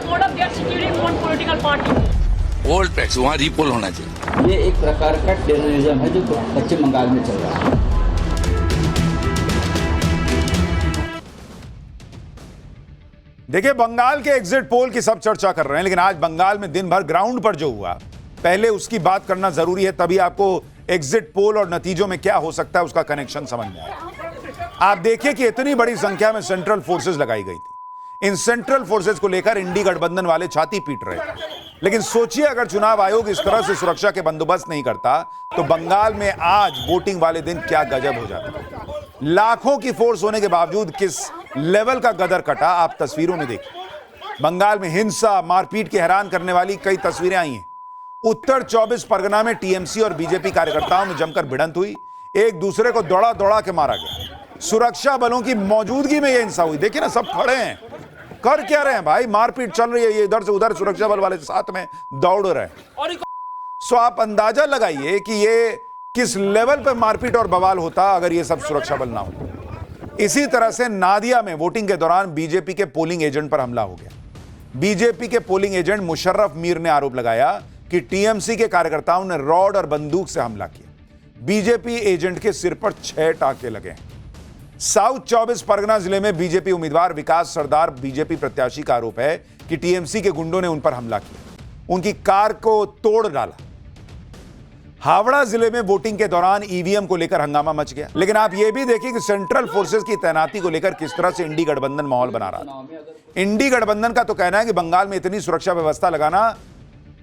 sort of they're stealing one political party. Poll tax वहाँ repoll होना चाहिए। ये एक प्रकार का टेररिज्म है जो पश्चिम बंगाल में चल रहा है। देखिए, बंगाल के एग्जिट पोल की सब चर्चा कर रहे हैं, लेकिन आज बंगाल में दिन भर ग्राउंड पर जो हुआ, पहले उसकी बात करना जरूरी है, तभी आपको एग्जिट पोल और नतीजों में क्या हो सकता है उसका कनेक्शन समझ में आए। आप देखिए कि इतनी बड़ी संख्या में सेंट्रल फोर्सेस लगाई गई थी। इन सेंट्रल फोर्सेस को लेकर इंडी गठबंधन वाले छाती पीट रहे थे, लेकिन सोचिए अगर चुनाव आयोग इस तरह से सुरक्षा के बंदोबस्त नहीं करता तो बंगाल में आज वोटिंग वाले दिन क्या गजब हो जाता। लाखों की फोर्स होने के बावजूद किस लेवल का गदर कटा, आप तस्वीरों में देखिए। बंगाल में हिंसा, मारपीट की हैरान करने वाली कई तस्वीरें आई हैं। उत्तर 24 परगना में टीएमसी और बीजेपी कार्यकर्ताओं में जमकर भिड़ंत हुई, एक दूसरे को दौड़ा दौड़ा के मारा गया। सुरक्षा बलों की मौजूदगी में यह हिंसा हुई। देखिए ना, सब खड़े हैं, कर क्या रहे हैं भाई? मारपीट चल रही है, ये इधर से उधर सुरक्षा बल वाले साथ में दौड़ रहे हैं। सो आप अंदाजा लगाइए कि ये किस लेवल पर मारपीट और बवाल होता अगर ये सब सुरक्षा बल ना हो। इसी तरह से नादिया में वोटिंग के दौरान बीजेपी के पोलिंग एजेंट पर हमला हो गया। बीजेपी के पोलिंग एजेंट मुशर्रफ मीर ने आरोप लगाया कि टीएमसी के कार्यकर्ताओं ने रॉड और बंदूक से हमला किया। बीजेपी एजेंट के सिर पर 6 टांके लगे। साउथ 24 परगना जिले में बीजेपी उम्मीदवार विकास सरदार बीजेपी प्रत्याशी का आरोप है कि टीएमसी के गुंडों ने उन पर हमला किया, उनकी कार को तोड़ डाला। हावड़ा जिले में वोटिंग के दौरान ईवीएम को लेकर हंगामा मच गया, लेकिन आप यह भी देखिए कि सेंट्रल फोर्सेस की तैनाती को लेकर किस तरह से इंडी गठबंधन माहौल बना रहा था। इंडी गठबंधन का तो कहना है कि बंगाल में इतनी सुरक्षा व्यवस्था लगाना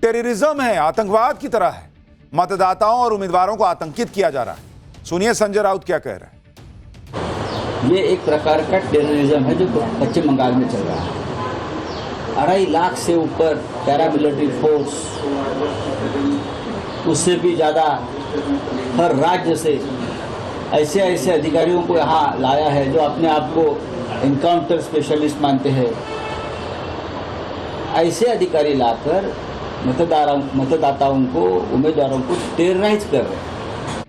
टेररिज्म है, आतंकवाद की तरह है, मतदाताओं और उम्मीदवारों को आतंकित किया जा रहा है। सुनिए संजय राउत क्या कह रहे हैं। ये एक प्रकार का टेररिज्म है जो पश्चिम बंगाल में चल रहा है। 2.5 लाख से ऊपर पैरामिलिट्री फोर्स, उससे भी ज़्यादा हर राज्य से ऐसे ऐसे अधिकारियों को यहाँ लाया है जो अपने आप को एनकाउंटर स्पेशलिस्ट मानते हैं। ऐसे अधिकारी लाकर मतदाताओं को, उम्मीदवारों को टेरराइज कर रहे हैं।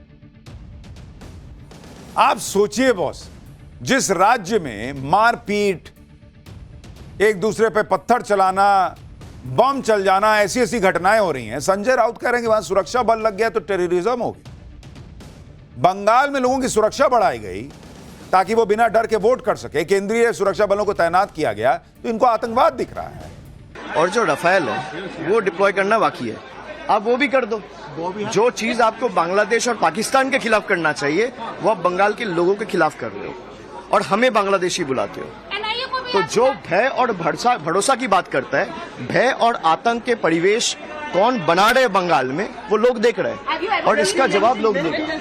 आप सोचिए बॉस, जिस राज्य में मारपीट, एक दूसरे पे पत्थर चलाना, बम चल जाना, ऐसी ऐसी घटनाएं हो रही हैं, संजय राउत कह रहे हैं कि वहां सुरक्षा बल लग गया तो टेररिज्म हो गया। बंगाल में लोगों की सुरक्षा बढ़ाई गई ताकि वो बिना डर के वोट कर सके, केंद्रीय सुरक्षा बलों को तैनात किया गया, तो इनको आतंकवाद दिख रहा है। और जो रफेल है वो डिप्लॉय करना बाकी है, आप वो भी कर दो। जो चीज आपको बांग्लादेश और पाकिस्तान के खिलाफ करना चाहिए वो आप बंगाल के लोगों के खिलाफ कर रहे हो और हमें बांग्लादेशी बुलाते हो। तो जो भय और भरोसा की बात करता है, भय और आतंक के परिवेश कौन बना रहे बंगाल में, वो लोग देख रहे हैं और इसका जवाब लोग देंगे।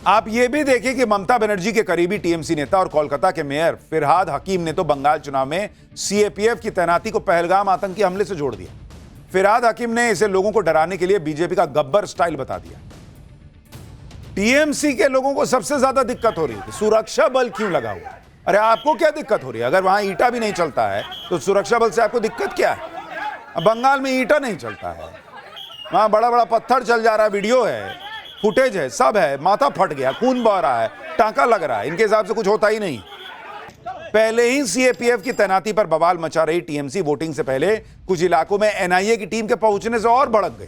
आप ये भी देखिए कि ममता बनर्जी के करीबी टीएमसी नेता और कोलकाता के मेयर फिरहाद हकीम ने तो बंगाल चुनाव में सीएपीएफ की तैनाती को पहलगाम आतंकी हमले से जोड़ दिया। फिरहाद हकीम ने इसे लोगों को डराने के लिए बीजेपी का गब्बर स्टाइल बता दिया। टीएमसी के लोगों को सबसे ज्यादा दिक्कत हो रही है, सुरक्षा बल क्यों लगा हुआ? अरे आपको क्या दिक्कत हो रही है? अगर वहां ईटा भी नहीं चलता है तो सुरक्षा बल से आपको दिक्कत क्या है? बंगाल में ईटा नहीं चलता है, वहां बड़ा बड़ा पत्थर चल जा रहा है, वीडियो है, फुटेज है, सब है, माथा फट गया, खून बह रहा है, टांका लग रहा है, इनके हिसाब से कुछ होता ही नहीं। पहले ही सीएपीएफ की तैनाती पर बवाल मचा रही टीएमसी वोटिंग से पहले कुछ इलाकों में एनआईए की टीम के पहुंचने से और भड़क गई।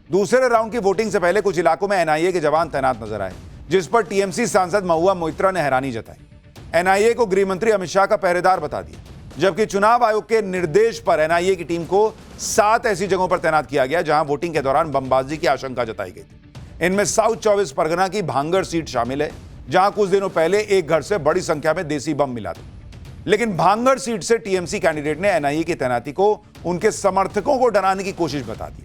दूसरे राउंड की वोटिंग से पहले कुछ इलाकों में एनआईए के जवान तैनात नजर आए, जिस पर टीएमसी सांसद महुआ मोइत्रा ने हैरानी जताई। एनआईए को गृह मंत्री अमित शाह का पहरेदार बता दिया, जबकि चुनाव आयोग के निर्देश पर एनआईए की टीम को 7 ऐसी जगहों पर तैनात किया गया जहां वोटिंग के दौरान बमबाजी की आशंका जताई गई थी। इनमें साउथ 24 परगना की भांगड़ सीट शामिल है, जहां कुछ दिनों पहले एक घर से बड़ी संख्या में देसी बम मिला था। लेकिन भांगड़ सीट से टीएमसी कैंडिडेट ने एनआईए की तैनाती को उनके समर्थकों को डराने की कोशिश बता दी।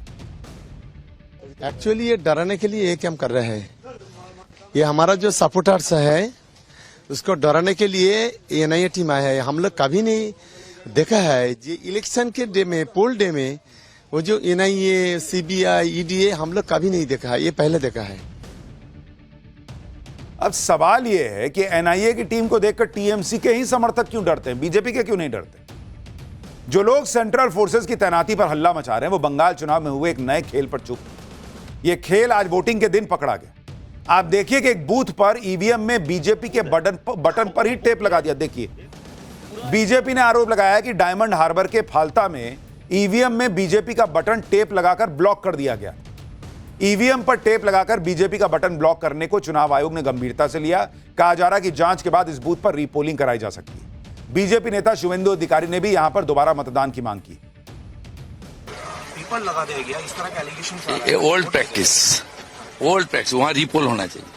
एक्चुअली ये डराने के लिए एक हम कर रहे हैं, ये हमारा जो सपोर्टर्स है उसको डराने के लिए एनआईए टीम आया है। हम लोग कभी नहीं देखा है जी इलेक्शन के डे में, पोल डे में, वो जो एनआईए, सीबीआई, ईडीए हम लोग कभी नहीं देखा है, ये पहले देखा है। अब सवाल यह है कि एनआईए की टीम को देखकर टीएमसी के ही समर्थक क्यों डरते हैं, बीजेपी के क्यों नहीं डरते? जो लोग सेंट्रल फोर्सेस की तैनाती पर हल्ला मचा रहे हैं वो बंगाल चुनाव में हुए एक नए खेल पर चुप। यह खेल आज वोटिंग के दिन पकड़ा गया। आप देखिए कि एक बूथ पर ईवीएम में बीजेपी के बटन पर ही टेप लगा दिया। देखिए बीजेपी ने आरोप लगाया है कि डायमंड हार्बर के फाल्ता में ईवीएम में बीजेपी का बटन टेप लगाकर ब्लॉक कर दिया गया। ईवीएम पर टेप लगाकर बीजेपी का बटन ब्लॉक करने को चुनाव आयोग ने गंभीरता से लिया। कहा जा रहा है कि जांच के बाद इस बूथ पर रीपोलिंग कराई जा सकती है। बीजेपी नेता शुवेंदु अधिकारी ने भी यहां पर दोबारा मतदान की मांग की। पीपल लगा दिया गया, इस तरह के एलिगेशन ये ओल्ड प्रैक्टिस वहां रीपोल होना चाहिए।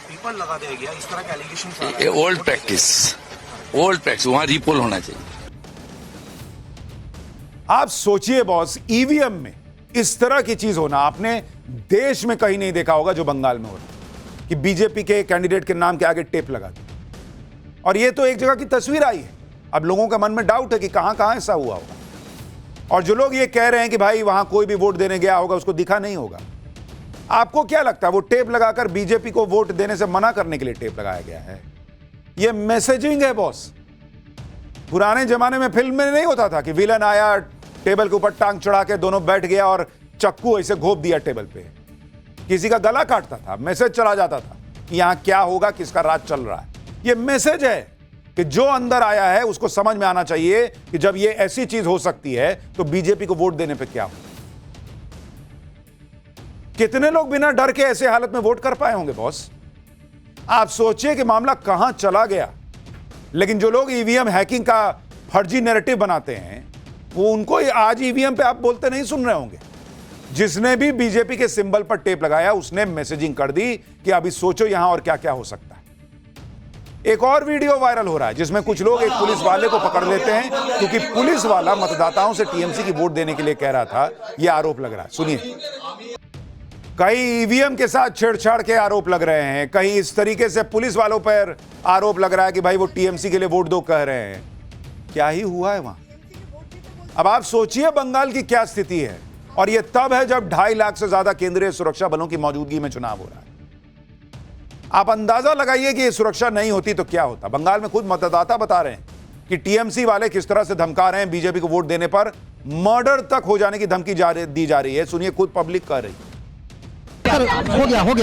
पीपल लगा दिया गया, इस तरह के एलिगेशन ये ओल्ड प्रैक्टिस वहां रीपोल होना चाहिए। आप सोचिए बॉस, ईवीएम में इस तरह की चीज होना आपने देश में कहीं नहीं देखा होगा जो बंगाल में हो रहा कि बीजेपी के कैंडिडेट के नाम के आगे टेप लगा दी। और यह तो एक जगह की तस्वीर आई है। अब लोगों का मन में डाउट है कि कहां कहां ऐसा हुआ होगा। और जो लोग ये कह रहे हैं कि भाई वहां कोई भी वोट देने गया होगा उसको दिखा नहीं होगा, आपको क्या लगता है वो टेप लगाकर बीजेपी को वोट देने से मना करने के लिए टेप लगाया गया है? यह मैसेजिंग है बॉस। पुराने जमाने में फिल्म में नहीं होता था कि विलन आया, टेबल के ऊपर टांग चढ़ा के दोनों बैठ गया और चक्कू ऐसे घोप दिया टेबल पे, किसी का गला काटता था, मैसेज चला जाता था कि यहां क्या होगा, किसका राज चल रहा है। यह मैसेज है कि जो अंदर आया है उसको समझ में आना चाहिए कि जब यह ऐसी चीज हो सकती है तो बीजेपी को वोट देने पे क्या हो। कितने लोग बिना डर के ऐसे हालत में वोट कर पाए होंगे बॉस? आप सोचिए कि मामला कहां चला गया। लेकिन जो लोग ईवीएम हैकिंग का फर्जी नैरेटिव बनाते हैं वो उनको आज ईवीएम पे आप बोलते नहीं सुन रहे होंगे। जिसने भी बीजेपी के सिंबल पर टेप लगाया उसने मैसेजिंग कर दी कि अभी सोचो यहां और क्या क्या हो सकता है। एक और वीडियो वायरल हो रहा है जिसमें कुछ लोग एक पुलिस वाले को पकड़ लेते हैं क्योंकि पुलिस वाला मतदाताओं से टीएमसी की वोट देने के लिए कह रहा था। यह आरोप लग रहा है, सुनिए। कई ईवीएम के साथ छेड़छाड़ के आरोप लग रहे हैं, कहीं इस तरीके से पुलिस वालों पर आरोप लग रहा है कि भाई वो टीएमसी के लिए वोट दो कह रहे हैं। क्या ही हुआ है वहां? अब आप सोचिए बंगाल की क्या स्थिति है। और यह तब है जब 2.5 लाख से ज्यादा केंद्रीय सुरक्षा बलों की मौजूदगी में चुनाव हो रहा है। आप अंदाजा लगाइए कि यह सुरक्षा नहीं होती तो क्या होता। बंगाल में खुद मतदाता बता रहे हैं कि टीएमसी वाले किस तरह से धमका रहे हैं बीजेपी को वोट देने पर, मर्डर तक हो जाने की धमकी दी जा रही है। सुनिए, खुद पब्लिक कह रही है। हो गया कौन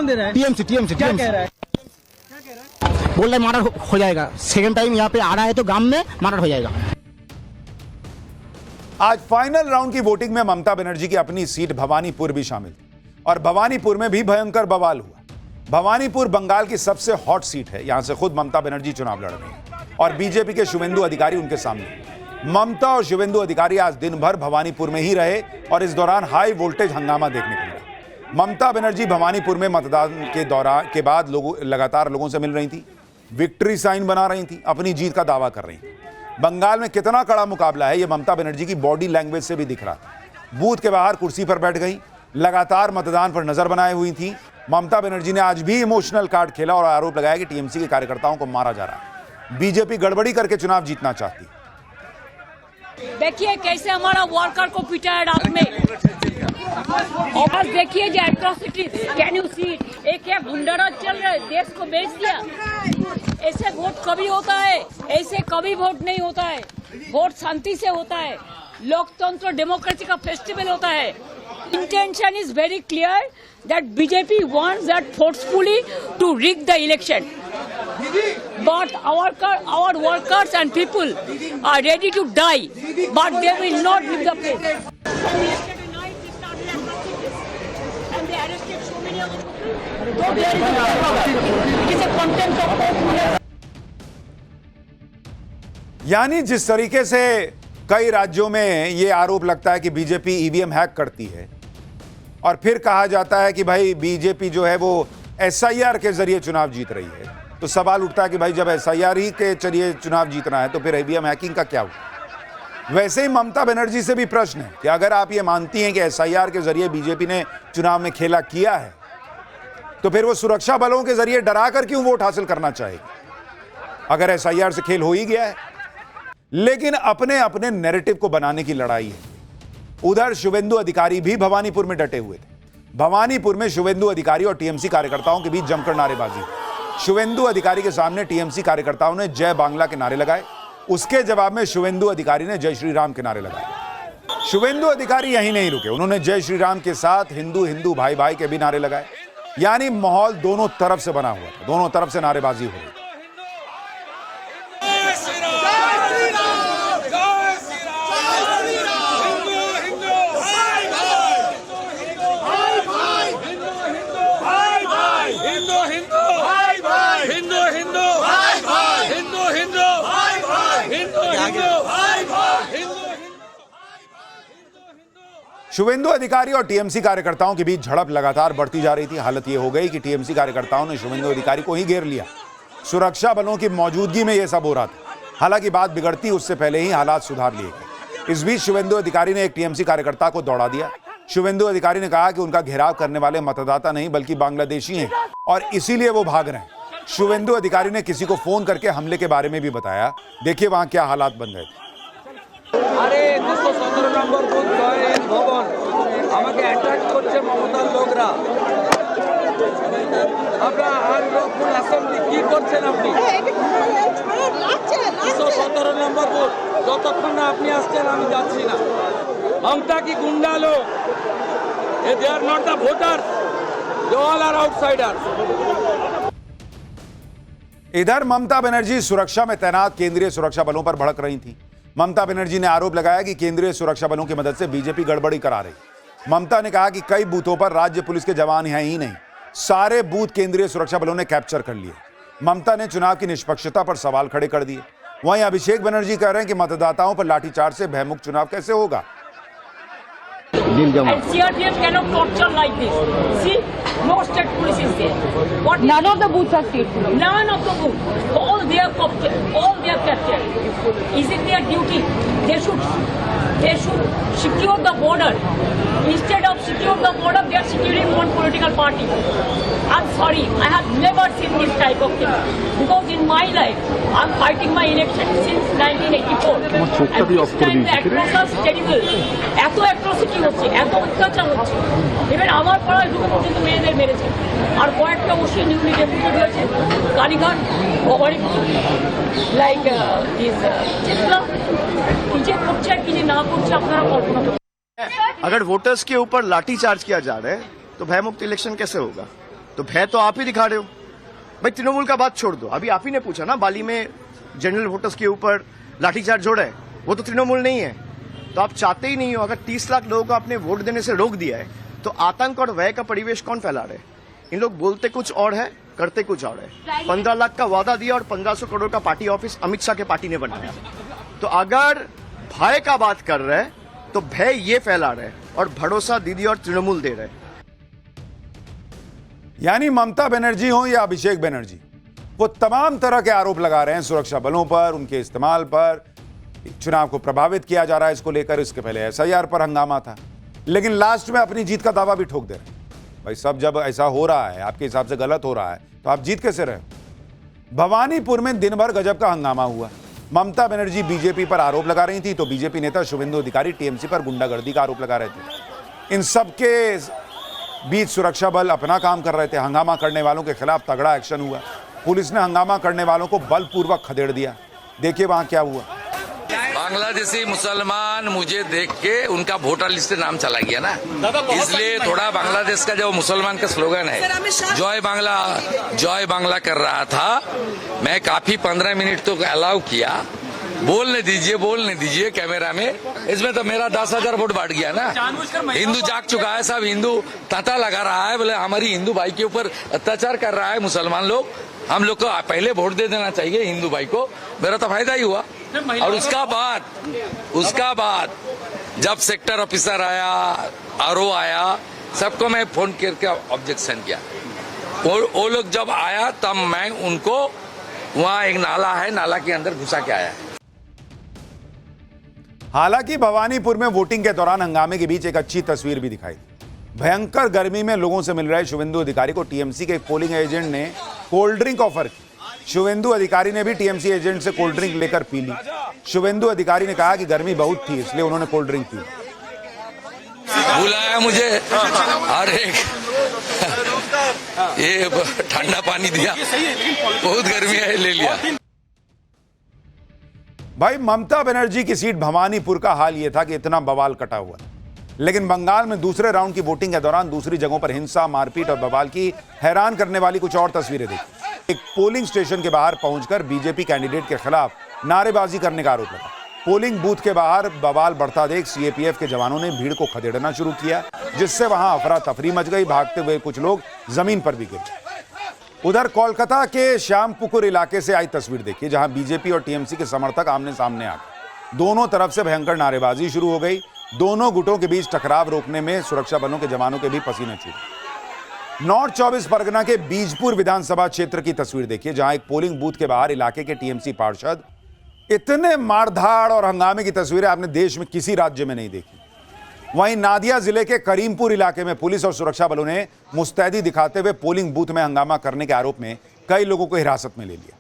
दे रहा है? टीएमसी क्या कह रहा है? बोल रहे मर्डर हो जाएगा। सेकंड टाइम यहाँ पे आ रहा है तो गांव में मर्डर हो जाएगा। आज फाइनल राउंड की वोटिंग में ममता बनर्जी की अपनी सीट भवानीपुर भी शामिल थी और भवानीपुर में भी भयंकर बवाल हुआ। भवानीपुर बंगाल की सबसे हॉट सीट है। यहां से खुद ममता बनर्जी चुनाव लड़ रही हैं और बीजेपी के शुवेंदु अधिकारी उनके सामने। ममता और शुवेंदु अधिकारी आज दिन भर भवानीपुर में ही रहे और इस दौरान हाई वोल्टेज हंगामा देखने को मिला। ममता बनर्जी भवानीपुर में मतदान के बाद लगातार लोगों से मिल रही थी, विक्ट्री साइन बना रही थी, अपनी जीत का दावा कर रही थी। बंगाल में कितना कड़ा मुकाबला है यह ममता बनर्जी की बॉडी लैंग्वेज से भी दिख रहा था। बूथ के बाहर कुर्सी पर बैठ गई, लगातार मतदान पर नजर बनाए हुई थी। ममता बनर्जी ने आज भी इमोशनल कार्ड खेला और आरोप लगाया कि टीएमसी के कार्यकर्ताओं को मारा जा रहा है। बीजेपी गड़बड़ी करके चुनाव जीतना चाहती है। देखिए कैसे हमारा वर्कर को पीटा है रात में। और देखिए जो एट्रोसिटी, कैन यू सी, एक गुंडाराज चल रहा है, देश को बेच दिया। ऐसे वोट कभी होता है? ऐसे कभी वोट नहीं होता है। वोट शांति से होता है। लोकतंत्र डेमोक्रेसी का फेस्टिवल होता है। Intention is very clear that BJP wants that forcefully to rig the election, but our workers and people are ready to die, but they will not leave the place. Yesterday night they started atrocities and they arrested so many of people. So it is a contempt of court. यानी जिस तरीके से कई राज्यों में यह आरोप लगता है कि बीजेपी ईवीएम हैक करती है और फिर कहा जाता है कि भाई बीजेपी जो है वो एसआईआर के जरिए चुनाव जीत रही है, तो सवाल उठता है कि भाई जब एसआईआर ही के जरिए चुनाव जीतना है तो फिर ईवीएम हैकिंग का क्या हुआ? वैसे ही ममता बनर्जी से भी प्रश्न है कि अगर आप ये मानती हैं कि एसआईआर के जरिए बीजेपी ने चुनाव में खेला किया है तो फिर वो सुरक्षा बलों के जरिए डराकर क्यों वोट हासिल करना चाहेगी अगर एसआईआर से खेल हो ही गया है? लेकिन अपने अपने नैरेटिव को बनाने की लड़ाई है। उधर शुवेंदु अधिकारी भी भवानीपुर में डटे हुए थे। भवानीपुर में शुवेंदु अधिकारी और टीएमसी कार्यकर्ताओं के बीच जमकर नारेबाजी। शुवेंदु अधिकारी के सामने टीएमसी कार्यकर्ताओं ने जय बांग्ला के नारे लगाए। उसके जवाब में शुवेंदु अधिकारी ने जय श्री राम के नारे लगाए। शुवेंदु अधिकारी यहीं नहीं रुके, उन्होंने जय श्री राम के साथ हिंदू हिंदू भाई भाई के भी नारे लगाए। यानी माहौल दोनों तरफ से बना हुआ था, दोनों तरफ से नारेबाजी हो रही। शुवेंदु अधिकारी और टीएमसी कार्यकर्ताओं के बीच झड़प लगातार बढ़ती जा रही थी। हालत यह हो गई कि टीएमसी कार्यकर्ताओं ने शुवेंदु अधिकारी को ही घेर लिया। सुरक्षा बलों की मौजूदगी में यह सब हो रहा था। हालांकि बात बिगड़ती उससे पहले ही हालात सुधार लिए गए। इस बीच शुवेंदु अधिकारी ने एक टीएमसी कार्यकर्ता को दौड़ा दिया। शुवेंदु अधिकारी ने कहा कि उनका घेराव करने वाले मतदाता नहीं बल्कि बांग्लादेशी हैं और इसीलिए वो भाग रहे हैं। शुवेंदु अधिकारी ने किसी को फोन करके हमले के बारे में भी बताया। देखिए वहां क्या हालात बन गए थे। আরে 217 নম্বর বুথ জয়েন ভবন আমাকে অ্যাটাক করছে মমতার লোকরা। আপনারা আর লোকগুলো অ্যাসেম্বলি কি করছেন আপনি? 217 নম্বর বুথ যতক্ষণ না আপনি আসছেন আমি যাচ্ছি না। মমতা কি গুন্ডা লোক? They are not the voter, they all are outsiders. इधर ममता बनर्जी सुरक्षा में तैनात केंद्रीय सुरक्षा बलों पर भड़क रही थी। ममता बनर्जी ने आरोप लगाया कि केंद्रीय सुरक्षा बलों की मदद से बीजेपी गड़बड़ी करा रही। ममता ने कहा कि कई बूथों पर राज्य पुलिस के जवान हैं ही नहीं, सारे बूथ केंद्रीय सुरक्षा बलों ने कैप्चर कर लिए। ममता ने चुनाव की निष्पक्षता पर सवाल खड़े कर दिए। वहीं अभिषेक बनर्जी कह रहे हैं कि मतदाताओं पर लाठीचार्ज से भयमुक्त चुनाव कैसे होगा। And CRPF cannot torture like this. See, no state police is there. What none of the booths are state police. None of the booths. All they are captured. Is it their duty? They should secure the border. Instead of secure the border, they are securing one political party. I'm sorry, I have never seen this type of thing. Because in my life, I'm fighting my election since 1984. And this time the atrocities terrible. এত atrocity হচ্ছে, এত অত্যাচার হচ্ছে। Even আমার পাড়ায় দুটো পর্যন্ত মেয়েদের মেরেছে। আর কয়েকটা ওসি নিউলি ডেপুটেড হয়েছে কালীঘাট, ভবানীপুর, লাইক চিত্রা। কি যে করছে আর কি যে না করছে আপনারা কল্পনা করতে। अगर वोटर्स के ऊपर लाठीचार्ज किया जा रहा है तो भयमुक्त इलेक्शन कैसे होगा? तो भय तो आप ही दिखा रहे हो। भाई तृणमूल का बात छोड़ दो, अभी आप ही ने पूछा ना बाली में जनरल वोटर्स के ऊपर लाठीचार्ज हो रहा है, वो तो तृणमूल नहीं है। तो आप चाहते ही नहीं हो। अगर 30 लाख लोगों को आपने वोट देने से रोक दिया है तो आतंक और भय का परिवेश कौन फैला रहे? इन लोग बोलते कुछ और है, करते कुछ और है। 15 लाख का वादा दिया और 1500 करोड़ का पार्टी ऑफिस अमित शाह के पार्टी ने बनाया। तो अगर भय का बात कर रहे हैं तो भय ये फैला रहे और भरोसा दीदी और तृणमूल दे रहे। यानी ममता बनर्जी हो या अभिषेक बनर्जी, वो तमाम तरह के आरोप लगा रहे हैं सुरक्षा बलों पर, उनके इस्तेमाल पर। चुनाव को प्रभावित किया जा रहा है इसको लेकर। इसके पहले एसआईआर पर हंगामा था, लेकिन लास्ट में अपनी जीत का दावा भी ठोक दे रहे हैं। भाई सब जब ऐसा हो रहा है, आपके हिसाब से गलत हो रहा है, तो आप जीत कैसे रहे हो? भवानीपुर में दिन भर गजब का हंगामा हुआ। ममता बनर्जी बीजेपी पर आरोप लगा रही थी तो बीजेपी नेता शुवेंदु अधिकारी टीएमसी पर गुंडागर्दी का आरोप लगा रहे थे। इन सबके बीच सुरक्षा बल अपना काम कर रहे थे। हंगामा करने वालों के खिलाफ तगड़ा एक्शन हुआ। पुलिस ने हंगामा करने वालों को बलपूर्वक खदेड़ दिया। देखिए वहां क्या हुआ। बांग्लादेशी मुसलमान मुझे देख के उनका वोटर लिस्ट से नाम चला गया ना, इसलिए थोड़ा बांग्लादेश का जो मुसलमान का स्लोगन है जय बांग्ला कर रहा था, मैं काफी 15 मिनट तो अलाउ किया। बोलने दीजिए कैमरा में। इसमें तो मेरा 10,000 वोट बढ़ गया ना। हिंदू जाग चुका है, सब हिंदू तांता लगा रहा है, बोले हमारी हिंदू भाई के ऊपर अत्याचार कर रहा है मुसलमान लोग। हम लोग को पहले वोट दे देना चाहिए हिंदू भाई को, मेरा तो फायदा ही हुआ। और उसका बाद जब सेक्टर ऑफिसर आया, आरओ आया, सबको मैं फोन करके ऑब्जेक्शन किया। वो लोग जब आया तब मैं उनको, वहाँ एक नाला है, नाला के अंदर घुसा के आया। हालांकि भवानीपुर में वोटिंग के दौरान हंगामे के बीच एक अच्छी तस्वीर भी दिखाई। भयंकर गर्मी में लोगों से मिल रहे शुवेंदु अधिकारी को टीएमसी के एक पोलिंग एजेंट ने कोल्ड ड्रिंक ऑफर की। शुवेंदु अधिकारी ने भी टीएमसी एजेंट से कोल्ड ड्रिंक लेकर पी ली। शुवेंदु अधिकारी ने कहा कि गर्मी बहुत थी इसलिए उन्होंने कोल्ड ड्रिंक पी। बुलाया मुझे और एक ये ठंडा पानी दिया, बहुत गर्मी है, ले लिया। भाई ममता बनर्जी की सीट भवानीपुर का हाल यह था कि इतना बवाल कटा हुआ, लेकिन बंगाल में दूसरे राउंड की वोटिंग के दौरान दूसरी जगहों पर हिंसा, मारपीट और बवाल की हैरान करने वाली कुछ और तस्वीरें देखी। एक पोलिंग स्टेशन के बाहर पहुंचकर बीजेपी कैंडिडेट के खिलाफ नारेबाजी करने का आरोप लगा। पोलिंग बूथ के बाहर बवाल बढ़ता देख सीएपीएफ के जवानों ने भीड़ को खदेड़ना शुरू किया, जिससे वहां अफरा तफरी मच गई। भागते हुए कुछ लोग जमीन पर भी गिर गए। उधर कोलकाता के श्यामपुकुर इलाके से आई तस्वीर देखिए, जहां बीजेपी और टीएमसी के समर्थक आमने सामने आ गए। दोनों तरफ से भयंकर नारेबाजी शुरू हो गई। दोनों गुटों के बीच टकराव रोकने में सुरक्षा बलों के जवानों के भी पसीने छूटे। नॉर्थ 24 परगना के बीजपुर विधानसभा क्षेत्र की तस्वीर देखिए, जहां एक पोलिंग बूथ के बाहर इलाके के टीएमसी पार्षद इतने मारधाड़ और हंगामे की तस्वीरें आपने देश में किसी राज्य में नहीं देखी। वहीं नादिया जिले के करीमपुर इलाके में पुलिस और सुरक्षा बलों ने मुस्तैदी दिखाते हुए पोलिंग बूथ में हंगामा करने के आरोप में कई लोगों को हिरासत में ले लिया।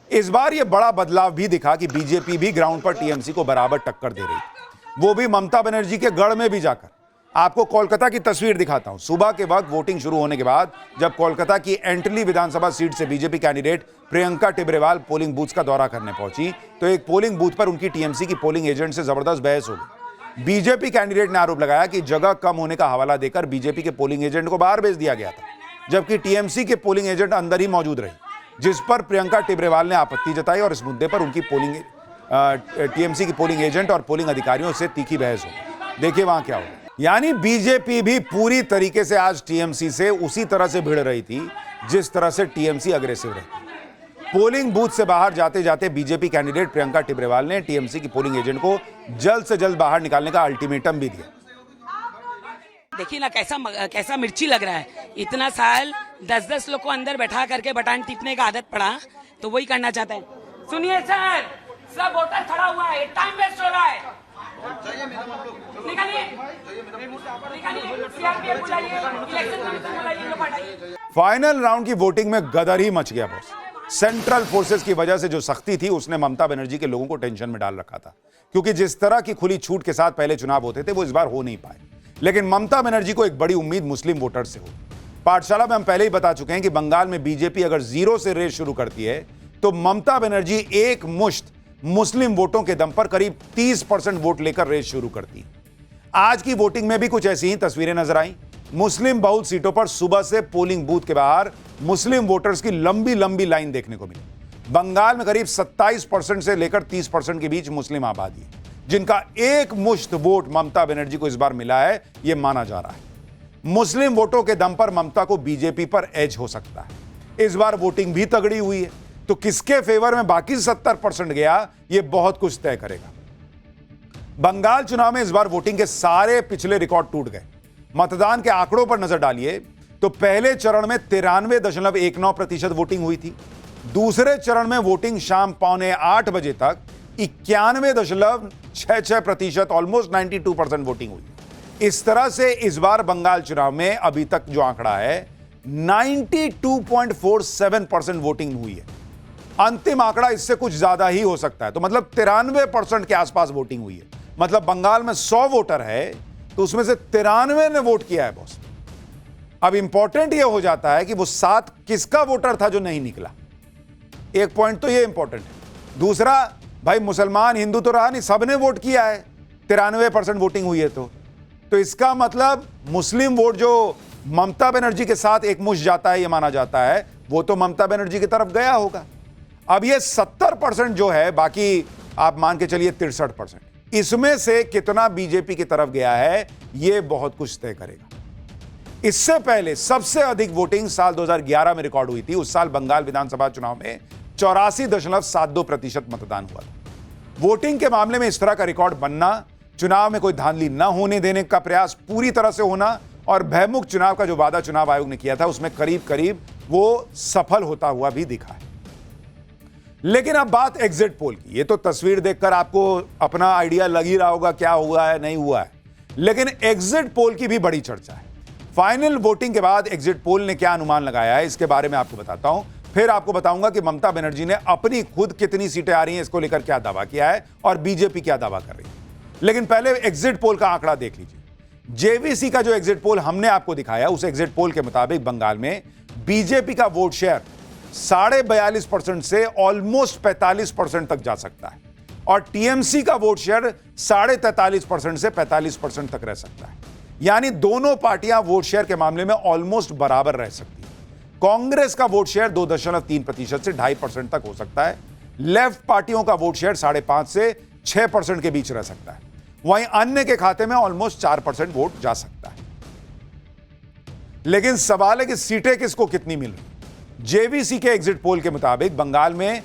इस बार यह बड़ा बदलाव भी दिखा कि बीजेपी भी ग्राउंड पर टीएमसी को बराबर टक्कर दे रही, वो भी ममता बनर्जी के गढ़ में भी जाकर। आपको कोलकाता की तस्वीर दिखाता हूं। सुबह के वक्त वोटिंग शुरू होने के बाद जब कोलकाता की एंटली विधानसभा सीट से BJP candidate Priyanka Tibrewal polling booth का दौरा करने पहुंची, तो एक पोलिंग बूथ पर उनकी टीएमसी की पोलिंग एजेंट से जबरदस्त बहस हो गई। बीजेपी कैंडिडेट ने आरोप लगाया कि जगह कम होने का हवाला देकर बीजेपी के पोलिंग एजेंट को बाहर भेज दिया गया था, जबकि टीएमसी के पोलिंग एजेंट अंदर ही मौजूद रहे, जिस पर प्रियंका टिब्रेवाल ने आपत्ति जताई और इस मुद्दे पर उनकी टीएमसी की पोलिंग एजेंट और पोलिंग अधिकारियों से तीखी बहस हो। देखिए वहां क्या हुआ। यानी बीजेपी भी पूरी तरीके से आज टीएमसी से उसी तरह से भिड़ रही थी जिस तरह से टीएमसी अग्रेसिव रही। पोलिंग बूथ से बाहर जाते जाते बीजेपी कैंडिडेट प्रियंका टिब्रेवाल ने टीएमसी की पोलिंग एजेंट को जल्द से जल्द बाहर निकालने का अल्टीमेटम भी दिया। देखिए ना कैसा मिर्ची लग रहा है। इतना साल 10-10 लोग को अंदर बैठा करके बटन टिपने का आदत पड़ा, तो वही करना चाहता है। सुनिए सर, सब वोटर खड़ा हुआ है, टाइम वेस्ट हो रहा है। फाइनल राउंड की वोटिंग में गदर ही मच गया बॉस। सेंट्रल फोर्सेस की वजह से जो सख्ती थी उसने ममता बनर्जी के लोगों को टेंशन में डाल रखा था, क्योंकि जिस तरह की खुली छूट के साथ पहले चुनाव होते थे वो इस बार हो नहीं पाए। लेकिन ममता बनर्जी को एक बड़ी उम्मीद मुस्लिम वोटर से हो। पाठशाला में हम पहले ही बता चुके हैं कि बंगाल में बीजेपी अगर जीरो से रेस शुरू करती है तो ममता बनर्जी एक मुश्त मुस्लिम वोटों के दम पर करीब 30% वोट लेकर रेस शुरू करती। आज की वोटिंग में भी कुछ ऐसी ही तस्वीरें नजर आई। मुस्लिम बहुल सीटों पर सुबह से पोलिंग बूथ के बाहर मुस्लिम वोटर्स की लंबी लंबी लाइन देखने को मिली। बंगाल में करीब 27% से लेकर 30% के बीच मुस्लिम आबादी है, जिनका एक मुश्त वोट ममता बनर्जी को इस बार मिला है, यह माना जा रहा है। मुस्लिम वोटों के दम पर ममता को बीजेपी पर एज हो सकता है। इस बार वोटिंग भी तगड़ी हुई है, तो किसके फेवर में बाकी 70% गया, यह बहुत कुछ तय करेगा। बंगाल चुनाव में इस बार वोटिंग के सारे पिछले रिकॉर्ड टूट गए। मतदान के आंकड़ों पर नजर डालिए तो पहले चरण में 93.19% वोटिंग हुई थी। दूसरे चरण में वोटिंग शाम 7:45 बजे तक 91.66%, ऑलमोस्ट 92% वोटिंग हुई। इस तरह से इस बार बंगाल चुनाव में अभी तक जो आंकड़ा है 92.47% वोटिंग हुई है। अंतिम आंकड़ा इससे कुछ ज्यादा ही हो सकता है, तो मतलब 93% के आसपास वोटिंग हुई है। मतलब बंगाल में 100 वोटर है तो उसमें से 93 ने वोट किया है बॉस। अब इंपॉर्टेंट यह हो जाता है कि वो 7 किसका वोटर था जो नहीं निकला। एक पॉइंट तो ये इंपॉर्टेंट है। दूसरा, भाई मुसलमान हिंदू तो रहा नहीं, सबने वोट किया है, 93% वोटिंग हुई है। तो इसका मतलब मुस्लिम वोट जो ममता बनर्जी के साथ एक मुश्त जाता है, यह माना जाता है, वो तो ममता बनर्जी की तरफ गया होगा। अब ये 70% जो है, बाकी आप मान के चलिए 63%, इसमें से कितना बीजेपी की तरफ गया है, यह बहुत कुछ तय करेगा। इससे पहले सबसे अधिक वोटिंग साल 2011 में रिकॉर्ड हुई थी। उस साल बंगाल विधानसभा चुनाव में 84.72% मतदान हुआ था। वोटिंग के मामले में इस तरह का रिकॉर्ड बनना, चुनाव में कोई धांधली न होने देने का प्रयास पूरी तरह से होना और भयमुक्त चुनाव का जो वादा चुनाव आयोग ने किया था उसमें करीब करीब वो सफल होता हुआ भी दिखा है। लेकिन अब बात एग्जिट पोल की। ये तो तस्वीर देखकर आपको अपना आइडिया लग ही रहा होगा क्या हुआ है नहीं हुआ है, लेकिन एग्जिट पोल की भी बड़ी चर्चा है। फाइनल वोटिंग के बाद एग्जिट पोल ने क्या अनुमान लगाया है, इसके बारे में आपको बताता हूं। फिर आपको बताऊंगा कि ममता बनर्जी ने अपनी खुद कितनी सीटें आ रही हैं, इसको लेकर क्या दावा किया है और बीजेपी क्या दावा कर रही है। लेकिन पहले एग्जिट पोल का आंकड़ा देख लीजिए। जेवीसी का जो एग्जिट पोल हमने आपको दिखाया, उस एग्जिट पोल के मुताबिक बंगाल में बीजेपी का वोट शेयर 42.5% से ऑलमोस्ट 45% तक जा सकता है। और टीएमसी का वोट शेयर 43.5% से 45% तक रह सकता है। यानी दोनों पार्टियां वोट शेयर के मामले में ऑलमोस्ट बराबर रह सकती है। कांग्रेस का वोट शेयर 2.3% से 2.5% तक हो सकता है। लेफ्ट पार्टियों का वोट शेयर 5.5 से 6% के बीच रह सकता है। वहीं अन्य के खाते में ऑलमोस्ट 4% वोट जा सकता है। लेकिन सवाल है कि सीटें किसको कितनी मिल रही। जेवीसी के एग्जिट पोल के मुताबिक बंगाल में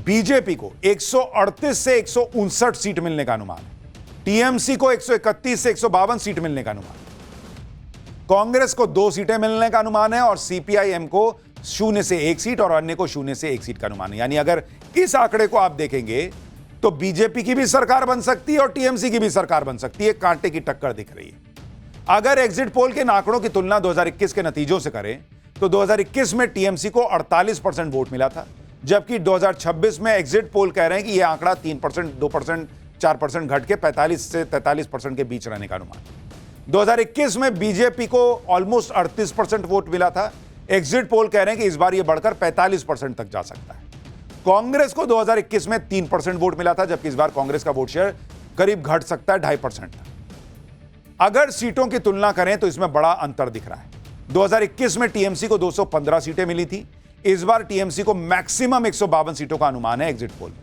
बीजेपी को 138 से 159 सीट मिलने का अनुमान है। टीएमसी को 131 से 152 सीट मिलने का अनुमान है। कांग्रेस को 2 सीटें मिलने का अनुमान है और सीपीआईएम को 0 से 1 सीट और अन्य को 0 से 1 सीट का अनुमान है। यानी अगर इस आंकड़े को आप देखेंगे तो बीजेपी की भी सरकार बन सकती है और टीएमसी की भी सरकार बन सकती है। कांटे की टक्कर दिख रही है। अगर एग्जिट पोल के आंकड़ों की तुलना 2021 के नतीजों से करें तो 2021 में टीएमसी को 48% वोट मिला था, जबकि 2026 में एग्जिट पोल कह रहे हैं कि यह आंकड़ा 3%, 2%, 4% घट के 45 से 43% के बीच रहने का अनुमान। 2021 में बीजेपी को ऑलमोस्ट 38% वोट मिला था। एग्जिट पोल कह रहे हैं कि इस बार यह बढ़कर 45% तक जा सकता है। कांग्रेस को 2021 में 3% वोट मिला था, जबकि इस बार कांग्रेस का वोट शेयर करीब घट सकता है 2.5%। अगर सीटों की तुलना करें तो इसमें बड़ा अंतर दिख रहा है। 2021 में टीएमसी को 215 सीटें मिली थी। इस बार टीएमसी को मैक्सिमम 152 सीटों का अनुमान है एग्जिट पोल में।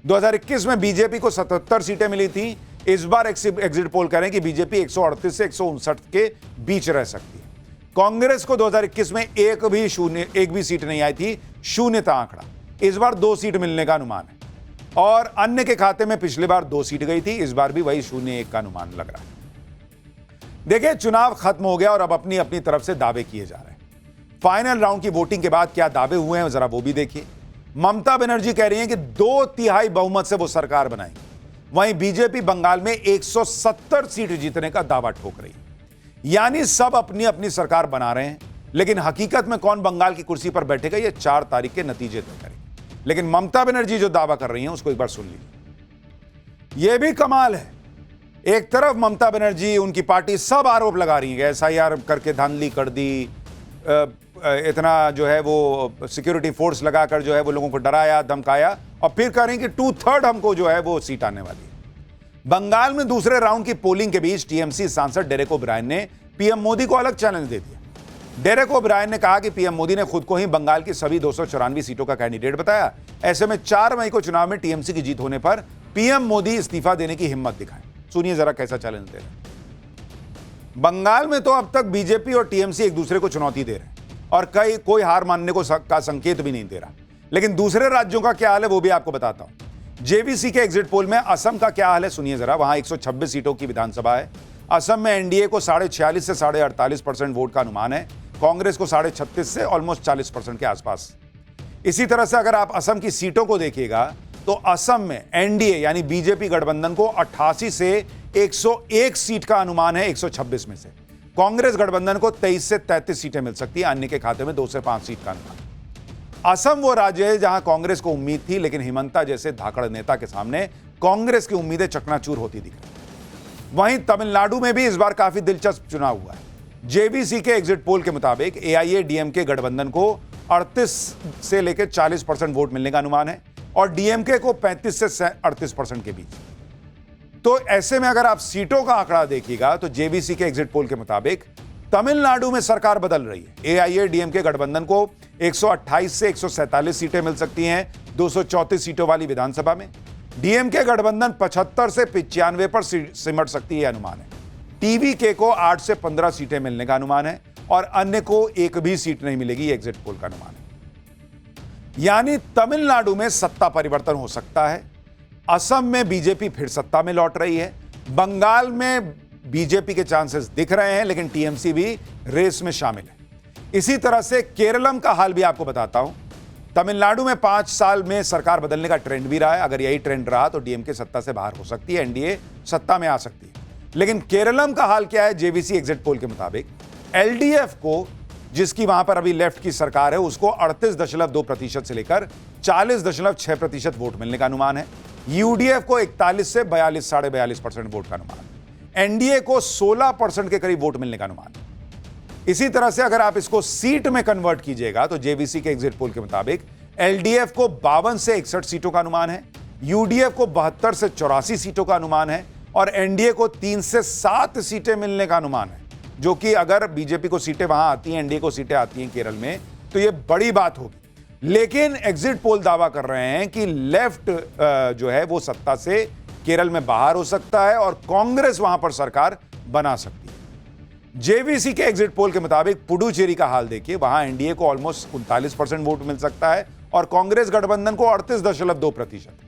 2021 में बीजेपी को 77 सीटें मिली थी। इस बार एग्जिट पोल करें कि बीजेपी 138 से 159 के बीच रह सकती है। कांग्रेस को 2021 में एक भी सीट नहीं आई थी, 0 था आंकड़ा। इस बार 2 सीट मिलने का अनुमान है और अन्य के खाते में पिछली बार 2 सीट गई थी। इस बार भी वही 0-1 का अनुमान लग रहा है। देखिए, चुनाव खत्म हो गया और अब अपनी अपनी तरफ से दावे किए जा रहे हैं। फाइनल राउंड की वोटिंग के बाद क्या दावे हुए हैं जरा वो भी देखिए। ममता बनर्जी कह रही हैं कि 2/3 बहुमत से वो सरकार बनाएंगी। वहीं बीजेपी बंगाल में 170 सीट जीतने का दावा ठोक रही है। यानी सब अपनी अपनी सरकार बना रहे हैं, लेकिन हकीकत में कौन बंगाल की कुर्सी पर बैठेगा ये 4 तारीख के नतीजे तय करेंगे। लेकिन ममता बनर्जी जो दावा कर रही हैं उसको एक बार सुन लीजिए। यह भी कमाल है, एक तरफ ममता बनर्जी, उनकी पार्टी सब आरोप लगा रही है, एसआईआर करके धांधली कर दी, इतना जो है वो सिक्योरिटी फोर्स लगाकर जो है वो लोगों को डराया धमकाया, और फिर कह रही हैं कि 2/3 हमको जो है वो सीट आने वाली है। बंगाल में दूसरे राउंड की पोलिंग के बीच टीएमसी सांसद डेरेक ओब्रायन ने पीएम मोदी को अलग चैलेंज दे दिया। डेरेक ओब्रायन ने कहा कि पीएम मोदी ने खुद को ही बंगाल की सभी 294 सीटों का कैंडिडेट बताया। ऐसे में 4 मई को चुनाव में टीएमसी की जीत होने पर पीएम मोदी इस्तीफा देने की हिम्मत दिखाएं। सुनिए जरा कैसा चैलेंज दे रहे हैं। बंगाल में तो अब तक बीजेपी और टीएमसी एक दूसरे को चुनौती दे रहे हैं और कोई हार मानने का संकेत भी नहीं दे रहा। लेकिन दूसरे राज्यों का क्या हाल है वो भी आपको बताता हूं। जेवीसी के एग्जिट पोल में असम का क्या हाल है सुनिए जरा। वहां 126 सीटों की विधानसभा है। असम में एनडीए को 46.5 से 48% वोट का अनुमान है। कांग्रेस को 36.5 से ऑलमोस्ट 40% के आसपास। इसी तरह से अगर आप असम की सीटों को देखिएगा तो असम में एनडीए यानी बीजेपी गठबंधन को 88 से 101 सीट का अनुमान है 126 में से। कांग्रेस गठबंधन को 23 से 33 सीटें मिल सकती है। अन्य के खाते में 2 से 5 सीट का अनुमान। असम वो राज्य है जहां कांग्रेस को उम्मीद थी, लेकिन हिमंता जैसे धाकड़ नेता के सामने कांग्रेस की उम्मीदें चकनाचूर होती दिख रही। वहीं तमिलनाडु में भी इस बार काफी दिलचस्प चुनाव हुआ है। जेवीसी के एग्जिट पोल के मुताबिक एआईएडीएमके गठबंधन को 38 से लेकर 40% वोट मिलने का अनुमान है और डीएमके को 35 से 38% के बीच। तो ऐसे में अगर आप सीटों का आंकड़ा देखिएगा तो जेवीसी के एग्जिट पोल के मुताबिक तमिलनाडु में सरकार बदल रही है। एआईएडीएमके गठबंधन को 128 से 147 सीटें मिल सकती हैं 234 सीटों वाली विधानसभा में। डीएमके गठबंधन 75 से 95 पर सिमट सकती है अनुमान है। टीवीके को 8 से 15 सीटें मिलने का अनुमान है और अन्य को एक भी सीट नहीं मिलेगी, एग्जिट पोल का अनुमान है। यानी तमिलनाडु में सत्ता परिवर्तन हो सकता है। असम में बीजेपी फिर सत्ता में लौट रही है। बंगाल में बीजेपी के चांसेस दिख रहे हैं, लेकिन टीएमसी भी रेस में शामिल है। इसी तरह से केरलम का हाल भी आपको बताता हूं। तमिलनाडु में 5 साल में सरकार बदलने का ट्रेंड भी रहा है। अगर यही ट्रेंड रहा तो डीएमके सत्ता से बाहर हो सकती है, एनडीए सत्ता में आ सकती है। लेकिन केरलम का हाल क्या है? जेवीसी एग्जिट पोल के मुताबिक एलडीएफ को, जिसकी वहां पर अभी लेफ्ट की सरकार है, उसको 38.2% से लेकर 40.6% वोट मिलने का अनुमान है। यूडीएफ को 41 से 42 साढ़े 42% वोट का अनुमान है। एनडीए को 16% के करीब वोट मिलने का अनुमान है। इसी तरह से अगर आप इसको सीट में कन्वर्ट कीजिएगा तो जेवीसी के एग्जिट पोल के मुताबिक एलडीएफ को 52 से 61 सीटों का अनुमान है। यूडीएफ को 72 से 84 सीटों का अनुमान है और एनडीए को 3 से 7 सीटें मिलने का अनुमान है, जो कि अगर बीजेपी को सीटें वहां आती हैं, एनडीए को सीटें आती हैं केरल में, तो यह बड़ी बात होगी। लेकिन एग्जिट पोल दावा कर रहे हैं कि लेफ्ट जो है वो सत्ता से केरल में बाहर हो सकता है और कांग्रेस वहां पर सरकार बना सकती है। जेवीसी के एग्जिट पोल के मुताबिक पुडुचेरी का हाल देखिए, वहां एनडीए को ऑलमोस्ट 39% वोट मिल सकता है और कांग्रेस गठबंधन को 38.2%।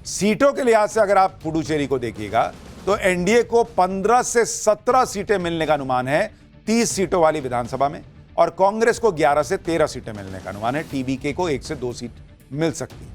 सीटों के लिहाज से अगर आप पुडुचेरी को देखिएगा तो एनडीए को 15 से 17 सीटें मिलने का अनुमान है 30 सीटों वाली विधानसभा में और कांग्रेस को 11 से 13 सीटें मिलने का अनुमान है। टीवीके को 1 से 2 सीट मिल सकती है।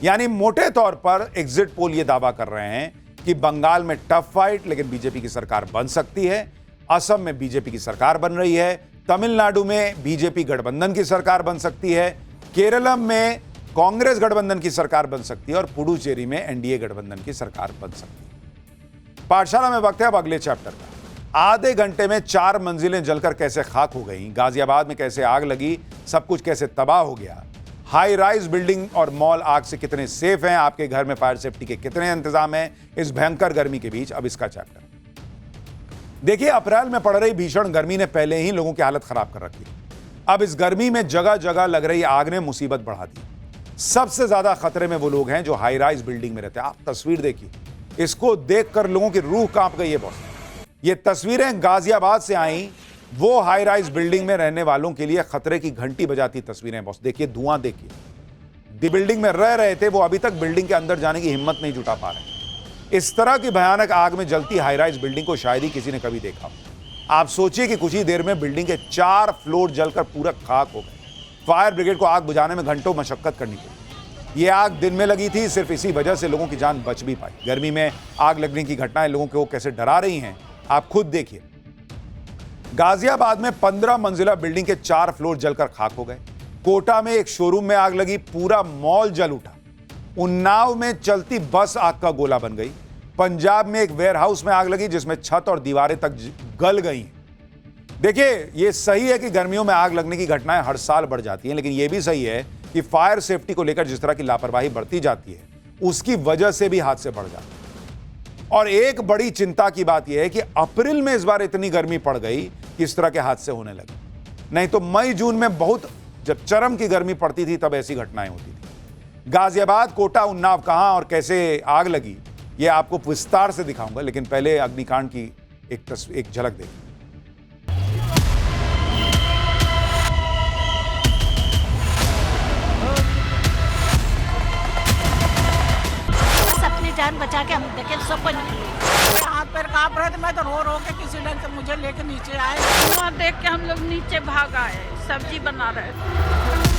यानी मोटे तौर पर एग्जिट पोल यह दावा कर रहे हैं कि बंगाल में टफ फाइट, लेकिन बीजेपी की सरकार बन सकती है। असम में बीजेपी की सरकार बन रही है, तमिलनाडु में बीजेपी गठबंधन की सरकार बन सकती है, केरलम में कांग्रेस गठबंधन की सरकार बन सकती है और पुडुचेरी में एनडीए गठबंधन की सरकार बन सकती है। पाठशाला में वक्त है अब अगले चैप्टर का। आधे घंटे में 4 मंजिलें जलकर कैसे खाक हो गई, गाजियाबाद में कैसे आग लगी, सब कुछ कैसे तबाह हो गया, हाई राइज बिल्डिंग और मॉल आग से कितने सेफ हैं, आपके घर में फायर सेफ्टी के कितने इंतजाम हैं इस भयंकर गर्मी के बीच, अब इसका चैप्टर देखिए। अप्रैल में पड़ रही भीषण गर्मी ने पहले ही लोगों की हालत खराब कर रखी। अब इस गर्मी में जगह जगह लग रही आग ने मुसीबत बढ़ा दी। सबसे ज्यादा खतरे में वो लोग हैं जो हाई राइज बिल्डिंग में रहते हैं। आप तस्वीर देखिए, इसको देखकर लोगों की रूह कांप गई है बॉस। ये तस्वीरें गाजियाबाद से आई, वो हाई राइज बिल्डिंग में रहने वालों के लिए खतरे की घंटी बजाती तस्वीरें बॉस। देखिए धुआं, देखिए बिल्डिंग में रह रहे थे वो अभी तक बिल्डिंग के अंदर जाने की हिम्मत नहीं जुटा पा रहे। इस तरह की भयानक आग में जलती हाई राइज बिल्डिंग को शायद ही किसी ने कभी देखा। आप सोचिए कि कुछ ही देर में बिल्डिंग के 4 फ्लोर जलकर पूरा खाक हो गए। फायर ब्रिगेड को आग बुझाने में घंटों मशक्कत करनी पड़ी। यह आग दिन में लगी थी, सिर्फ इसी वजह से लोगों की जान बच भी पाई। गर्मी में आग लगने की घटनाएं लोगों को कैसे डरा रही हैं, आप खुद देखिए। गाजियाबाद में 15 मंजिला बिल्डिंग के 4 फ्लोर जलकर खाक हो गए। कोटा में एक शोरूम में आग लगी, पूरा मॉल जल उठा। उन्नाव में चलती बस आग का गोला बन गई। पंजाब में एक वेयरहाउस में आग लगी जिसमें छत और दीवारें तक गल गई। देखिए, यह सही है कि गर्मियों में आग लगने की घटनाएं हर साल बढ़ जाती हैं, लेकिन यह भी सही है कि फायर सेफ्टी को लेकर जिस तरह की लापरवाही बढ़ती जाती है उसकी वजह से भी हादसे बढ़ जाते हैं। और एक बड़ी चिंता की बात यह है कि अप्रैल में इस बार इतनी गर्मी पड़ गई कि इस तरह के हादसे होने लगे। नहीं तो मई जून में बहुत जब चरम की गर्मी पड़ती थी तब ऐसी घटनाएं होती थी। गाजियाबाद, कोटा, उन्नाव कहां और कैसे आग लगी ये आपको विस्तार से दिखाऊंगा, लेकिन पहले अग्निकांड की एक झलक देखिए। अपनी जान बचा के हम देखे सबको हाथ पैर कांप रहे थे। मैं तो रो के किसी ढंग से मुझे लेके नीचे आए। वहाँ देख के हम लोग नीचे भाग आए, सब्जी बना रहे थे।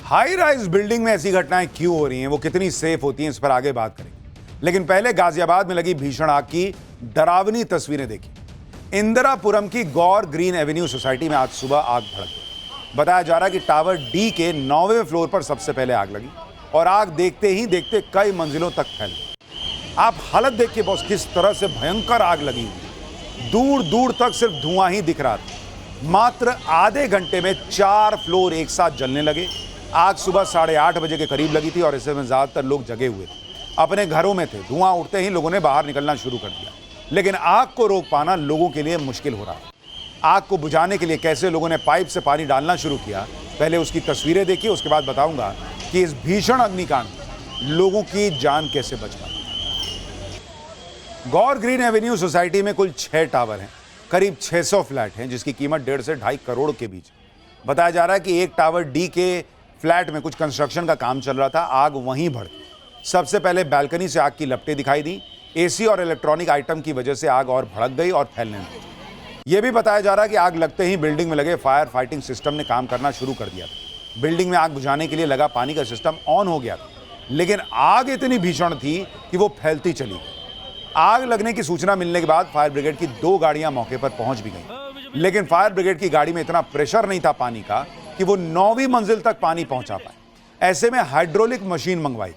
हाई राइज बिल्डिंग में ऐसी घटनाएं क्यों हो रही हैं, वो कितनी सेफ होती हैं, इस पर आगे बात करेंगे। लेकिन पहले गाजियाबाद में लगी भीषण आग की डरावनी तस्वीरें देखिए। इंदिरापुरम की गौर ग्रीन एवेन्यू सोसाइटी में आज सुबह आग भड़क गई। बताया जा रहा है कि टावर डी के 9वें फ्लोर पर सबसे पहले आग लगी और आग देखते ही देखते कई मंजिलों तक फैल गई। आप हालत देखिए बॉस, किस तरह से भयंकर आग लगी हुई। दूर दूर तक सिर्फ धुआं ही दिख रहा था। मात्र आधे घंटे में 4 फ्लोर एक साथ जलने लगे। आग सुबह 8:30 बजे के करीब लगी थी और इस समय ज्यादातर लोग जगे हुए थे, अपने घरों में थे। धुआं उठते ही लोगों ने बाहर निकलना शुरू कर दिया, लेकिन आग को रोक पाना लोगों के लिए मुश्किल हो रहा है। आग को बुझाने के लिए कैसे लोगों ने पाइप से पानी डालना शुरू किया, पहले उसकी तस्वीरें देखिए, उसके बाद बताऊंगा कि इस भीषण अग्निकांड में लोगों की जान कैसे बच पाई। गौर ग्रीन एवेन्यू सोसाइटी में कुल 6 टावर हैं, करीब 600 फ्लैट हैं, जिसकी कीमत 1.5 से 2.5 करोड़ के बीच। बताया जा रहा है कि एक टावर डी के फ्लैट में कुछ कंस्ट्रक्शन का काम चल रहा था, आग वहीं भड़की। सबसे पहले बालकनी से आग की लपटें दिखाई दी। एसी और इलेक्ट्रॉनिक आइटम की वजह से आग और भड़क गई और फैलने लगी। यह भी बताया जा रहा है कि आग लगते ही बिल्डिंग में लगे फायर फाइटिंग सिस्टम ने काम करना शुरू कर दिया था। बिल्डिंग में आग बुझाने के लिए लगा पानी का सिस्टम ऑन हो गया था, लेकिन आग इतनी भीषण थी कि वो फैलती चली गई। आग लगने की सूचना मिलने के बाद फायर ब्रिगेड की 2 गाड़ियां मौके पर पहुंच भी गई, लेकिन फायर ब्रिगेड की गाड़ी में इतना प्रेशर नहीं था पानी का कि वो 9वीं मंजिल तक पानी पहुंचा पाए। ऐसे में हाइड्रोलिक मशीन मंगवाई,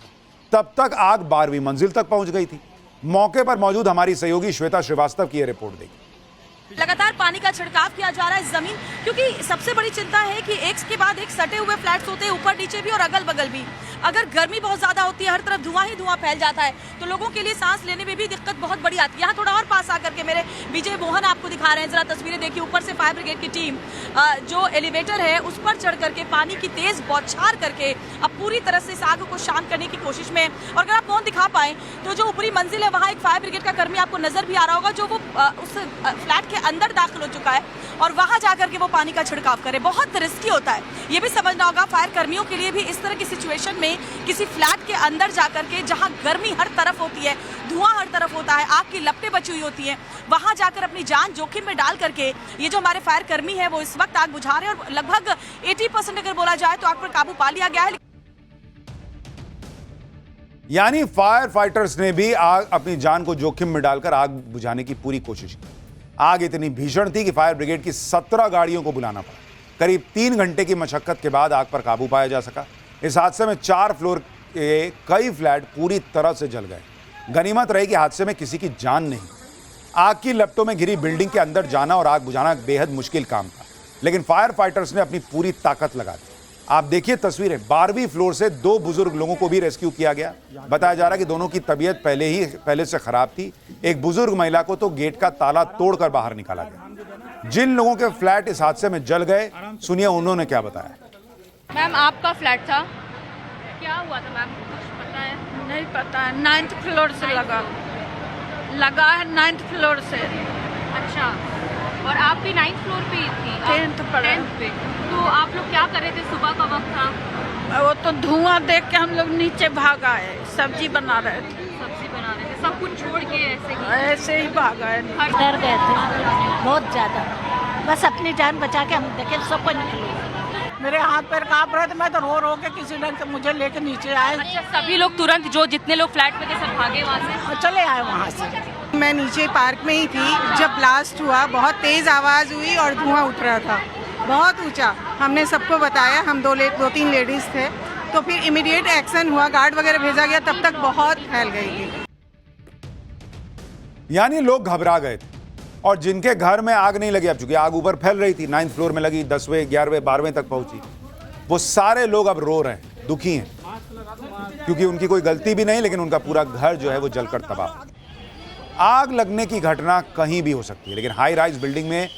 तब तक आग 12वीं मंजिल तक पहुंच गई थी। मौके पर मौजूद हमारी सहयोगी श्वेता श्रीवास्तव की यह रिपोर्ट देखिए। लगातार पानी का छिड़काव किया जा रहा है जमीन, क्योंकि सबसे बड़ी चिंता है कि एक के बाद एक सटे हुए फ्लैट्स होते हैं ऊपर नीचे भी और अगल बगल भी। अगर गर्मी बहुत ज्यादा होती है, हर तरफ धुआं ही धुआं फैल जाता है, तो लोगों के लिए सांस लेने में भी दिक्कत बहुत बड़ी आती है। यहाँ थोड़ा और पास आकर के मेरे विजय मोहन आपको दिखा रहे हैं, जरा तस्वीरें देखिए। ऊपर से फायर ब्रिगेड की टीम जो एलिवेटर है उस पर चढ़ करके पानी की तेज बौछार करके अब पूरी तरह से इस आग को शांत करने की कोशिश में। और अगर आप मोहन दिखा पाए तो जो ऊपरी मंजिल है वहाँ एक फायर ब्रिगेड का कर्मी आपको नजर भी आ रहा होगा, जो वो उस फ्लैट के अंदर दाखिल हो चुका है और वहां जाकर के वो पानी का छिड़काव करे। बहुत रिस्की होता है, ये भी समझना होगा फायर कर्मियों के लिए भी। इस तरह की सिचुएशन में किसी फ्लैट के अंदर जाकर के, जहां गर्मी हर तरफ होती है, धुआं हर तरफ होता है, आग की लपटें बची हुई होती हैं, वहां जाकर अपनी जान जोखिम में डाल करके ये जो हमारे फायर कर्मी है वो इस वक्त आग बुझा रहे हैं। और लगभग 80% अगर बोला जाए तो आग पर काबू पा लिया गया है। यानी फायर फाइटर्स ने भी आग अपनी जान को जोखिम में डालकर आग बुझाने की पूरी कोशिश की। आग इतनी भीषण थी कि फायर ब्रिगेड की 17 गाड़ियों को बुलाना पड़ा। करीब 3 घंटे की मशक्कत के बाद आग पर काबू पाया जा सका। इस हादसे में 4 फ्लोर के कई फ्लैट पूरी तरह से जल गए। गनीमत रही कि हादसे में किसी की जान नहीं। आग की लपटों में घिरी बिल्डिंग के अंदर जाना और आग बुझाना बेहद मुश्किल काम था, लेकिन फायर फाइटर्स ने अपनी पूरी ताकत लगा दी। आप देखिए तस्वीरें, 12वीं फ्लोर से 2 बुजुर्ग लोगों को भी रेस्क्यू किया गया। बताया जा रहा है कि दोनों की तबीयत पहले से खराब थी। एक बुजुर्ग महिला को तो गेट का ताला तोड़कर बाहर निकाला गया। जिन लोगों के फ्लैट इस हादसे में जल गए, सुनिए उन्होंने क्या बताया। मैम आपका फ्लैट था, क्या हुआ था मैम, कुछ पता है? नहीं पता है, 9th फ्लोर से लगा है, 9th फ्लोर से। अच्छा, और आप भी 9th फ्लोर पे थी? 10th पे। तो आप लोग क्या कर रहे थे, सुबह का वक्त था? वो तो धुआं देख के हम लोग नीचे भागा है, सब्जी बना रहे थे। सब्जी बना रहे थे, सब कुछ छोड़ के ऐसे ही भागा है। डर गए थे बहुत ज्यादा, बस अपनी जान बचा के हम देखे सबको निकले। मेरे हाथ पैर कांप रहे थे, मैं तो रो रो के किसी ढंग से मुझे लेके नीचे आए। अच्छा, सभी लोग तुरंत, जो जितने लोग फ्लैट में थे सब भागे वहाँ से? चले आए वहाँ से। मैं नीचे पार्क में ही थी जब ब्लास्ट हुआ, बहुत तेज आवाज हुई और धुआं उठ रहा था बहुत ऊंचा। हमने सबको बताया, हम 2-3 लेडीज थे, तो फिर इमीडिएट एक्शन हुआ, गार्ड वगैरह भेजा गया, तब तक बहुत फैल गई थी। यानी लोग घबरा गए थे और जिनके घर में आग नहीं लगी, अब चूंकि आग ऊपर फैल रही थी, 9th फ्लोर में लगी, 10वें 11वें 12वें तक पहुंची, वो सारे लोग अब रो रहे हैं, दुखी हैं, क्योंकि उनकी कोई गलती भी नहीं, लेकिन उनका पूरा घर जो है वो जलकर तबाह। आग लगने की घटना कहीं भी हो सकती है, लेकिन हाई राइज बिल्डिंग में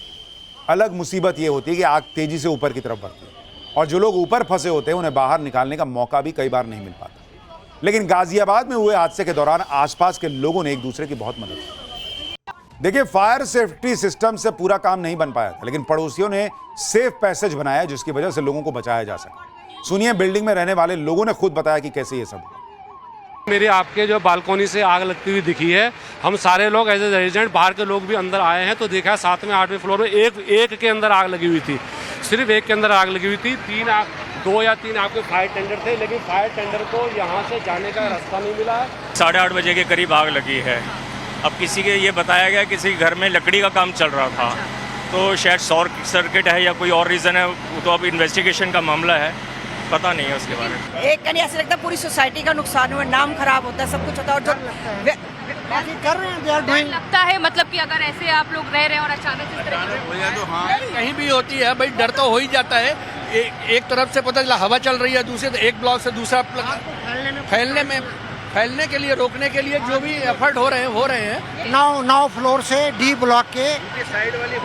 अलग मुसीबत ये होती है कि आग तेजी से ऊपर की तरफ बढ़ती है और जो लोग ऊपर फंसे होते हैं उन्हें बाहर निकालने का मौका भी कई बार नहीं मिल पाता। लेकिन गाजियाबाद में हुए हादसे के दौरान आसपास के लोगों ने एक दूसरे की बहुत मदद की। देखिए, फायर सेफ्टी सिस्टम से पूरा काम नहीं बन पाया था, लेकिन पड़ोसियों ने सेफ पैसेज बनाया जिसकी वजह से लोगों को बचाया जा सका। सुनिए बिल्डिंग में रहने वाले लोगों ने खुद बताया कि कैसे ये सब हुआ। मेरे आपके जो बालकोनी से आग लगती हुई दिखी है, हम सारे लोग एज ए रेजिडेंट, बाहर के लोग भी अंदर आए हैं तो देखा 7वें 8वें फ्लोर में एक के अंदर आग लगी हुई थी, सिर्फ एक के अंदर आग लगी हुई थी। 2 या 3 आपके फायर टेंडर थे, लेकिन फायर टेंडर को यहाँ से जाने का रास्ता नहीं मिला है। 8:30 बजे के करीब आग लगी है। अब किसी के ये बताया गया किसी घर में लकड़ी का काम चल रहा था, तो शायद शॉर्ट सर्किट है या कोई और रीज़न है, तो अब इन्वेस्टिगेशन का मामला है, पता नहीं है उसके बारे में। एक कहीं ऐसा लगता है पूरी सोसाइटी का नुकसान हुआ, नाम खराब होता है, सब कुछ होता है। और जो कर रहे हैं लगता है, मतलब कि अगर ऐसे आप लोग रह रहे हैं और अचानक इस तरह की, तो हाँ कहीं भी होती है भाई, डर तो हो ही जाता है। एक तरफ से पता चला हवा चल रही है, दूसरे एक ब्लॉक से दूसरा फैलने के लिए, रोकने के लिए जो भी एफर्ट हो रहे हैं। 9 फ्लोर से डी ब्लॉक के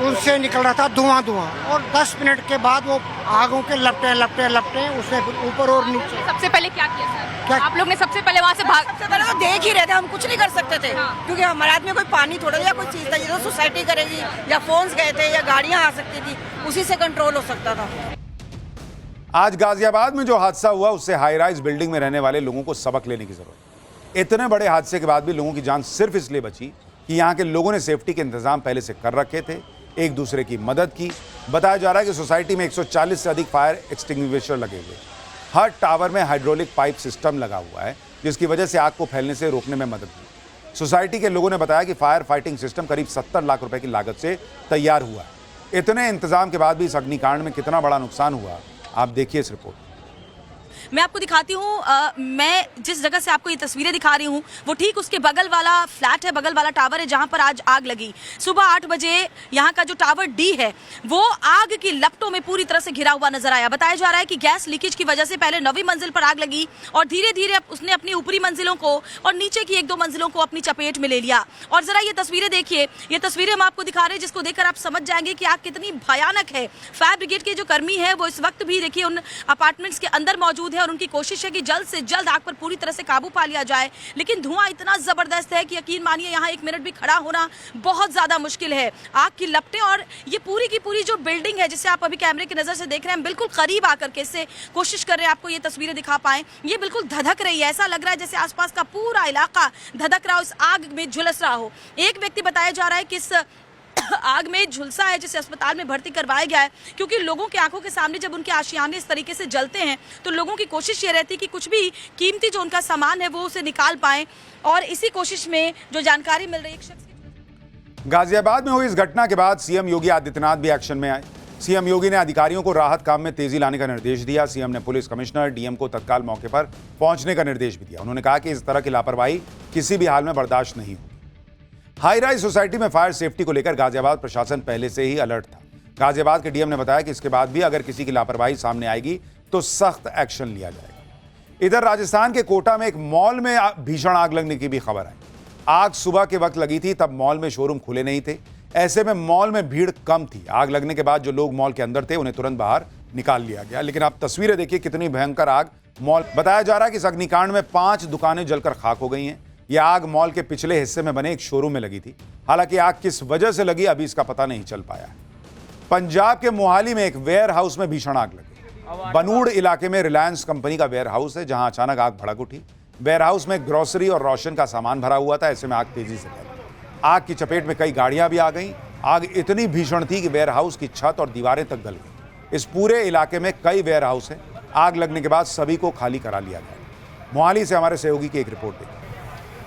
उनसे निकल रहा था धुआं और 10 मिनट के बाद वो आगों के लपटे उसने ऊपर और नीचे। सबसे पहले क्या किया सर? आप लोग ने सबसे पहले वहाँ से सबसे पहले तो देख ही रहे थे, हम कुछ नहीं कर सकते थे। क्योंकि हमारे हाथ में कोई पानी थोड़ा या कोई चीज था, ये तो सोसाइटी करेगी, या फोन्स गए थे या गाड़ियां आ सकती थी, उसी से कंट्रोल हो सकता था। आज गाजियाबाद में जो हादसा हुआ उससे हाई राइज बिल्डिंग में रहने वाले लोगों को सबक लेने की जरूरत है। इतने बड़े हादसे के बाद भी लोगों की जान सिर्फ इसलिए बची कि यहाँ के लोगों ने सेफ्टी के इंतजाम पहले से कर रखे थे, एक दूसरे की मदद की। बताया जा रहा है कि सोसाइटी में 140 से अधिक फायर एक्सटिंग्विशर लगे हुए, हर टावर में हाइड्रोलिक पाइप सिस्टम लगा हुआ है, जिसकी वजह से आग को फैलने से रोकने में मदद मिली। सोसाइटी के लोगों ने बताया कि फायर फाइटिंग सिस्टम करीब 70 लाख रुपए की लागत से तैयार हुआ है। इतने इंतजाम के बाद भी इस अग्निकांड में कितना बड़ा नुकसान हुआ, आप देखिए इस रिपोर्ट। मैं आपको दिखाती हूँ, मैं जिस जगह से आपको ये तस्वीरें दिखा रही हूँ वो ठीक उसके बगल वाला फ्लैट है, बगल वाला टावर है जहाँ पर आज आग लगी। सुबह 8 बजे यहाँ का जो टावर डी है वो आग की लपटों में पूरी तरह से घिरा हुआ नजर आया। बताया जा रहा है कि गैस लीकेज की वजह से पहले 9वीं मंजिल पर आग लगी और धीरे धीरे उसने अपनी ऊपरी मंजिलों को और नीचे की 1-2 मंजिलों को अपनी चपेट में ले लिया। और जरा ये तस्वीरें देखिए, ये तस्वीरें हम आपको दिखा रहे हैं जिसको देखकर आप समझ जाएंगे कि आग कितनी भयानक है। फायर ब्रिगेड के जो कर्मी है वो इस वक्त भी देखिए उन अपार्टमेंट्स के अंदर मौजूद है और उनकी कोशिश है कि जल्द से जल्द आग पर पूरी तरह से काबू पा लिया जाए। लेकिन धुआं इतना जबरदस्त है कि यकीन मानिए यहाँ 1 मिनट भी खड़ा होना बहुत ज्यादा मुश्किल है। आग की लपटें और ये पूरी की पूरी जो बिल्डिंग है जिसे आप अभी कैमरे की नजर से देख रहे हैं, बिल्कुल करीब आकर के इससे कोशिश कर रहे हैं आपको ये तस्वीरें दिखा पाए। ये बिल्कुल धधक रही है, ऐसा लग रहा है जैसे आसपास का पूरा इलाका धधक रहा हो, इस आग में झुलस रहा हो। एक व्यक्ति बताया जा रहा है कि इस आग में झुलसा है जिसे अस्पताल में भर्ती करवाया गया है, क्योंकि लोगों की आंखों के सामने जब उनके आशियाने इस तरीके से जलते हैं तो लोगों की कोशिश ये रहती है कि कुछ भी कीमती जो उनका सामान है वो उसे निकाल पाएं। और इसी कोशिश में जो जानकारी मिल रही है, गाजियाबाद में हुई इस घटना के बाद सीएम योगी आदित्यनाथ भी एक्शन में आए। सीएम योगी ने अधिकारियों को राहत काम में तेजी लाने का निर्देश दिया। सीएम ने पुलिस कमिश्नर डीएम को तत्काल मौके पर पहुंचने का निर्देश भी दिया। उन्होंने कहा कि इस तरह की लापरवाही किसी भी हाल में बर्दाश्त नहीं होगी। हाई राइज सोसाइटी में फायर सेफ्टी को लेकर गाजियाबाद प्रशासन पहले से ही अलर्ट था। गाजियाबाद के डीएम ने बताया कि इसके बाद भी अगर किसी की लापरवाही सामने आएगी तो सख्त एक्शन लिया जाएगा। इधर राजस्थान के कोटा में एक मॉल में भीषण आग लगने की भी खबर आई। आग सुबह के वक्त लगी थी, तब मॉल में शोरूम खुले नहीं थे, ऐसे में मॉल में भीड़ कम थी। आग लगने के बाद जो लोग मॉल के अंदर थे उन्हें तुरंत बाहर निकाल लिया गया। लेकिन आप तस्वीरें देखिए कितनी भयंकर आग मॉल। बताया जा रहा है कि इस अग्निकांड में 5 दुकानें जलकर खाक हो गई हैं। यह आग मॉल के पिछले हिस्से में बने एक शोरूम में लगी थी। हालांकि आग किस वजह से लगी अभी इसका पता नहीं चल पाया है। पंजाब के मोहाली में एक वेयर हाउस में भीषण आग लगी। बनूड़ इलाके में रिलायंस कंपनी का वेयर हाउस है, जहां अचानक आग भड़क उठी। वेयर हाउस में ग्रोसरी और रोशन का सामान भरा हुआ था, ऐसे में आग तेजी से फैली। आग की चपेट में कई गाड़ियां भी आ गईं। आग इतनी भीषण थी कि वेयर हाउस की छत और दीवारें तक गल गई। इस पूरे इलाके में कई वेयर हाउस हैं। आग लगने के बाद सभी को खाली करा लिया गया। मोहाली से हमारे सहयोगी की एक रिपोर्ट देखिए।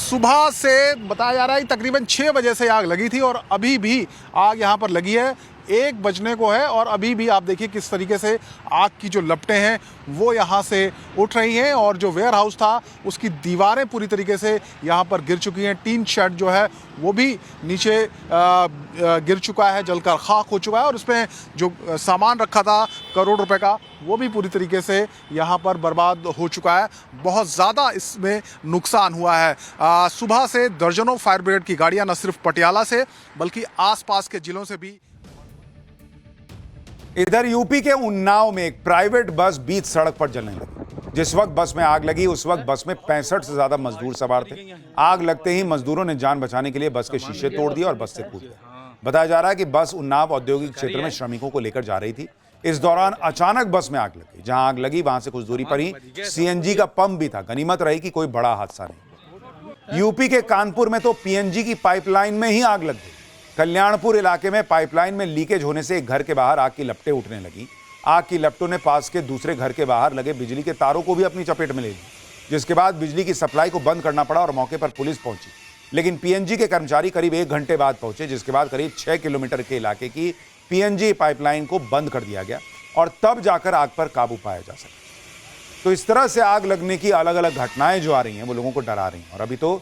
सुबह से बताया जा रहा है तकरीबन 6 बजे से आग लगी थी और अभी भी आग यहाँ पर लगी है। 1 बजने को है और अभी भी आप देखिए किस तरीके से आग की जो लपटें हैं वो यहाँ से उठ रही हैं और जो वेयर हाउस था उसकी दीवारें पूरी तरीके से यहाँ पर गिर चुकी हैं। टीन शेड जो है वो भी नीचे गिर चुका है, जलकर खाक हो चुका है और उसमें जो सामान रखा था करोड़ रुपए का वो भी पूरी तरीके से यहाँ पर बर्बाद हो चुका है। बहुत ज़्यादा इसमें नुकसान हुआ है। सुबह से दर्जनों फायर ब्रिगेड की गाड़ियाँ न सिर्फ पटियाला से बल्कि आसपास के जिलों से भी। इधर यूपी के उन्नाव में एक प्राइवेट बस बीच सड़क पर जलने लगी। जिस वक्त बस में आग लगी उस वक्त बस में 65 से ज्यादा मजदूर सवार थे। आग लगते ही मजदूरों ने जान बचाने के लिए बस के शीशे तोड़ दिए और बस से कूद गए। बताया जा रहा है कि बस उन्नाव औद्योगिक क्षेत्र में श्रमिकों को लेकर जा रही थी। इस दौरान अचानक बस में आग लग गई। जहां आग लगी वहां से कुछ दूरी पर ही सीएनजी का पंप भी था। गनीमत रही कि कोई बड़ा हादसा नहीं। यूपी के कानपुर में तो पीएनजी की पाइपलाइन में ही आग लग गई। कल्याणपुर इलाके में पाइपलाइन में लीकेज होने से एक घर के बाहर आग की लपटें उठने लगी। आग की लपटों ने पास के दूसरे घर के बाहर लगे बिजली के तारों को भी अपनी चपेट में ले ली, जिसके बाद बिजली की सप्लाई को बंद करना पड़ा और मौके पर पुलिस पहुंची। लेकिन पीएनजी के कर्मचारी करीब 1 घंटे बाद पहुंचे, जिसके बाद करीब 6 किलोमीटर के इलाके की पीएनजी पाइपलाइन को बंद कर दिया गया और तब जाकर आग पर काबू पाया जा सका। तो इस तरह से आग लगने की अलग अलग घटनाएं जो आ रही हैं वो लोगों को डरा रही हैं। और अभी तो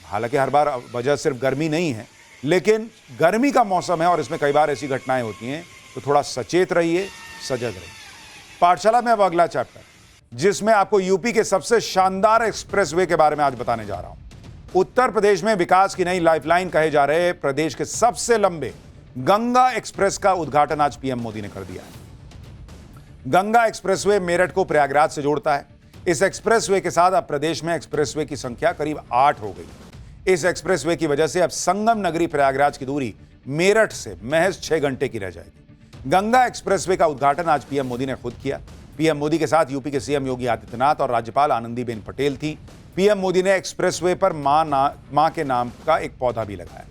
हालांकि हर बार वजह सिर्फ गर्मी नहीं है, लेकिन गर्मी का मौसम है और इसमें कई बार ऐसी घटनाएं होती हैं, तो थोड़ा सचेत रहिए, सजग रहिए। पाठशाला में अब अगला चैप्टर, जिसमें आपको यूपी के सबसे शानदार एक्सप्रेसवे के बारे में आज बताने जा रहा हूं। उत्तर प्रदेश में विकास की नई लाइफलाइन कहे जा रहे प्रदेश के सबसे लंबे गंगा एक्सप्रेस का उद्घाटन आज पीएम मोदी ने कर दिया है। गंगा एक्सप्रेसवे मेरठ को प्रयागराज से जोड़ता है। इस एक्सप्रेसवे के साथ अब प्रदेश में एक्सप्रेसवे की संख्या करीब 8 हो गई। इस एक्सप्रेसवे की वजह से अब संगम नगरी प्रयागराज की दूरी मेरठ से महज 6 घंटे की रह जाएगी। गंगा एक्सप्रेसवे का उद्घाटन आज पीएम मोदी ने खुद किया। पीएम मोदी के साथ यूपी के सीएम योगी आदित्यनाथ और राज्यपाल आनंदीबेन पटेल थी। पीएम मोदी ने एक्सप्रेसवे पर मां के नाम का एक पौधा भी लगाया।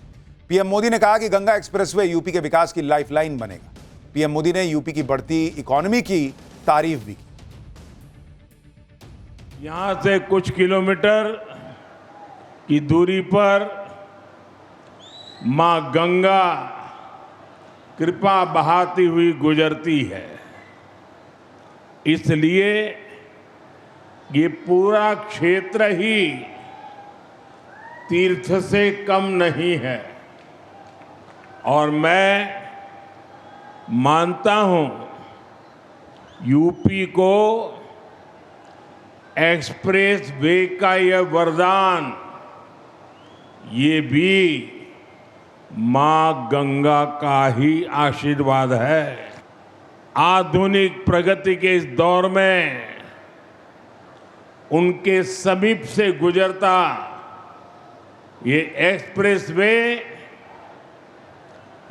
पीएम मोदी ने कहा कि गंगा एक्सप्रेसवे यूपी के विकास की लाइफलाइन बनेगा। पीएम मोदी ने यूपी की बढ़ती इकोनॉमी की तारीफ भी की। यहां से कुछ किलोमीटर की दूरी पर मां गंगा कृपा बहाती हुई गुजरती है, इसलिए ये पूरा क्षेत्र ही तीर्थ से कम नहीं है और मैं मानता हूं यूपी को एक्सप्रेस वे का यह वरदान ये भी मां गंगा का ही आशीर्वाद है। आधुनिक प्रगति के इस दौर में उनके समीप से गुजरता ये एक्सप्रेस वे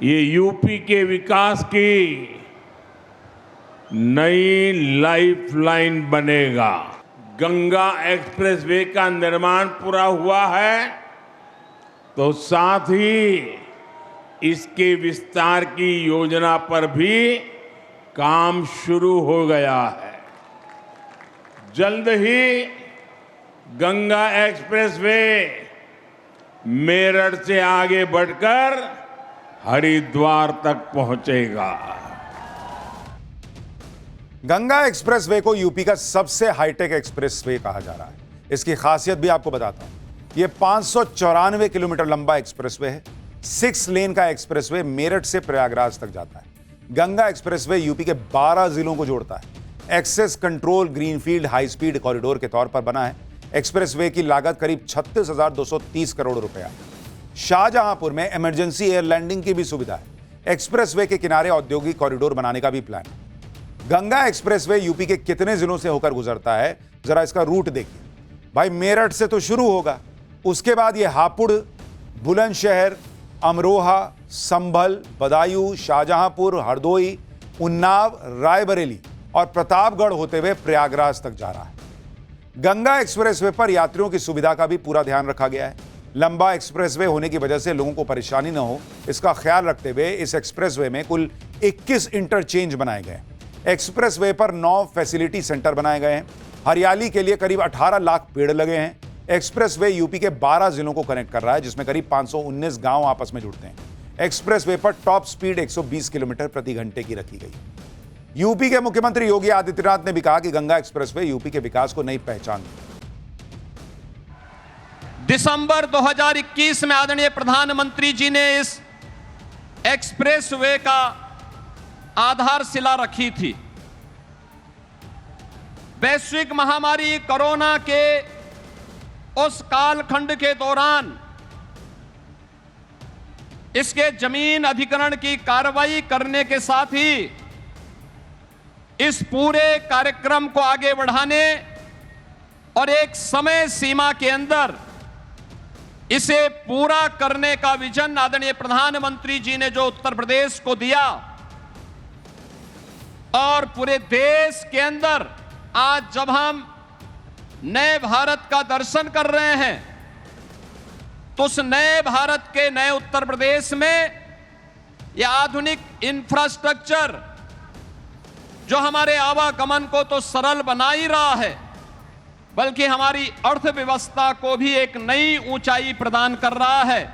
ये यूपी के विकास की नई लाइफलाइन बनेगा। गंगा एक्सप्रेस वे का निर्माण पूरा हुआ है तो साथ ही इसके विस्तार की योजना पर भी काम शुरू हो गया है। जल्द ही गंगा एक्सप्रेस वे मेरठ से आगे बढ़कर हरिद्वार तक पहुंचेगा। गंगा एक्सप्रेसवे को यूपी का सबसे हाईटेक एक्सप्रेसवे कहा जा रहा है। इसकी खासियत भी आपको बताता हूं। यह 594 किलोमीटर लंबा एक्सप्रेसवे है। 6 लेन का एक्सप्रेसवे मेरठ से प्रयागराज तक जाता है। गंगा एक्सप्रेसवे यूपी के 12 जिलों को जोड़ता है। Access control greenfield high speed corridor के तौर पर बना है। एक्सप्रेसवे की लागत करीब 36,230 करोड़ रुपया। शाहजहांपुर में इमरजेंसी एयर लैंडिंग की भी सुविधा है। एक्सप्रेसवे के किनारे औद्योगिक कॉरिडोर बनाने का भी प्लान है। गंगा एक्सप्रेसवे यूपी के कितने जिलों से होकर गुजरता है, जरा इसका रूट देखिए। भाई मेरठ से तो शुरू होगा, उसके बाद ये हापुड़, बुलंदशहर, अमरोहा, संभल, बदायूं, शाहजहांपुर, हरदोई, उन्नाव, रायबरेली और प्रतापगढ़ होते हुए प्रयागराज तक जा रहा है। गंगा एक्सप्रेसवे पर यात्रियों की सुविधा का भी पूरा ध्यान रखा गया है। लंबा एक्सप्रेसवे होने की वजह से लोगों को परेशानी न हो, इसका ख्याल रखते हुए इस एक्सप्रेसवे में कुल 21 इंटरचेंज बनाए गए। एक्सप्रेसवे पर 9 फैसिलिटी सेंटर बनाए गए हैं। हरियाली के लिए करीब 18 लाख पेड़ लगे हैं। एक्सप्रेसवे यूपी के 12 जिलों को कनेक्ट कर रहा है, जिसमें करीब 519 गांव आपस में जुड़ते हैं। एक्सप्रेसवे पर टॉप स्पीड 120 किलोमीटर प्रति घंटे की रखी गई। यूपी के मुख्यमंत्री योगी आदित्यनाथ ने भी कहा कि गंगा एक्सप्रेसवे यूपी के विकास को नई पहचान देगा। दिसंबर 2021 में आदरणीय प्रधानमंत्री जी ने इस एक्सप्रेसवे का आधारशिला रखी थी। वैश्विक महामारी कोरोना के उस कालखंड के दौरान इसके जमीन अधिग्रहण की कार्रवाई करने के साथ ही इस पूरे कार्यक्रम को आगे बढ़ाने और एक समय सीमा के अंदर इसे पूरा करने का विजन आदरणीय प्रधानमंत्री जी ने जो उत्तर प्रदेश को दिया और पूरे देश के अंदर आज जब हम नए भारत का दर्शन कर रहे हैं तो उस नए भारत के नए उत्तर प्रदेश में यह आधुनिक इंफ्रास्ट्रक्चर जो हमारे आवागमन को तो सरल बना ही रहा है, बल्कि हमारी अर्थव्यवस्था को भी एक नई ऊंचाई प्रदान कर रहा है।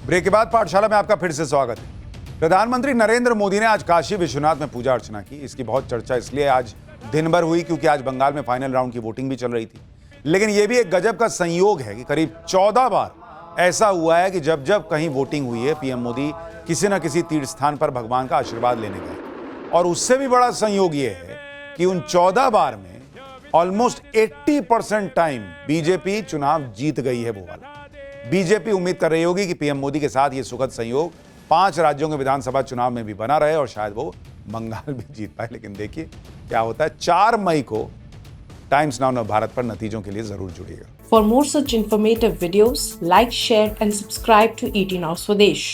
ब्रेक के बाद पाठशाला में आपका फिर से स्वागत है। प्रधानमंत्री नरेंद्र मोदी ने आज काशी विश्वनाथ में पूजा अर्चना की। इसकी बहुत चर्चा इसलिए आज दिन भर हुई क्योंकि आज बंगाल में फाइनल राउंड की वोटिंग भी चल रही थी। लेकिन यह भी एक गजब का संयोग है कि करीब 14 बार ऐसा हुआ है कि जब जब कहीं वोटिंग हुई है, पीएम मोदी किसी न किसी तीर्थ स्थान पर भगवान का आशीर्वाद लेने गए। और उससे भी बड़ा संयोग यह है कि उन 14 बार में ऑलमोस्ट 80% टाइम बीजेपी चुनाव जीत गई है। वो वाला बीजेपी उम्मीद कर रही होगी कि पीएम मोदी के साथ ये सुखद संयोग 5 राज्यों के विधानसभा चुनाव में भी बना रहे और शायद वो बंगाल भी जीत पाए। लेकिन देखिए क्या होता है। 4 मई को टाइम्स नाउ भारत पर नतीजों के लिए जरूर जुड़िएगा। For more such informative videos, like, share and subscribe to ET Now Swadesh.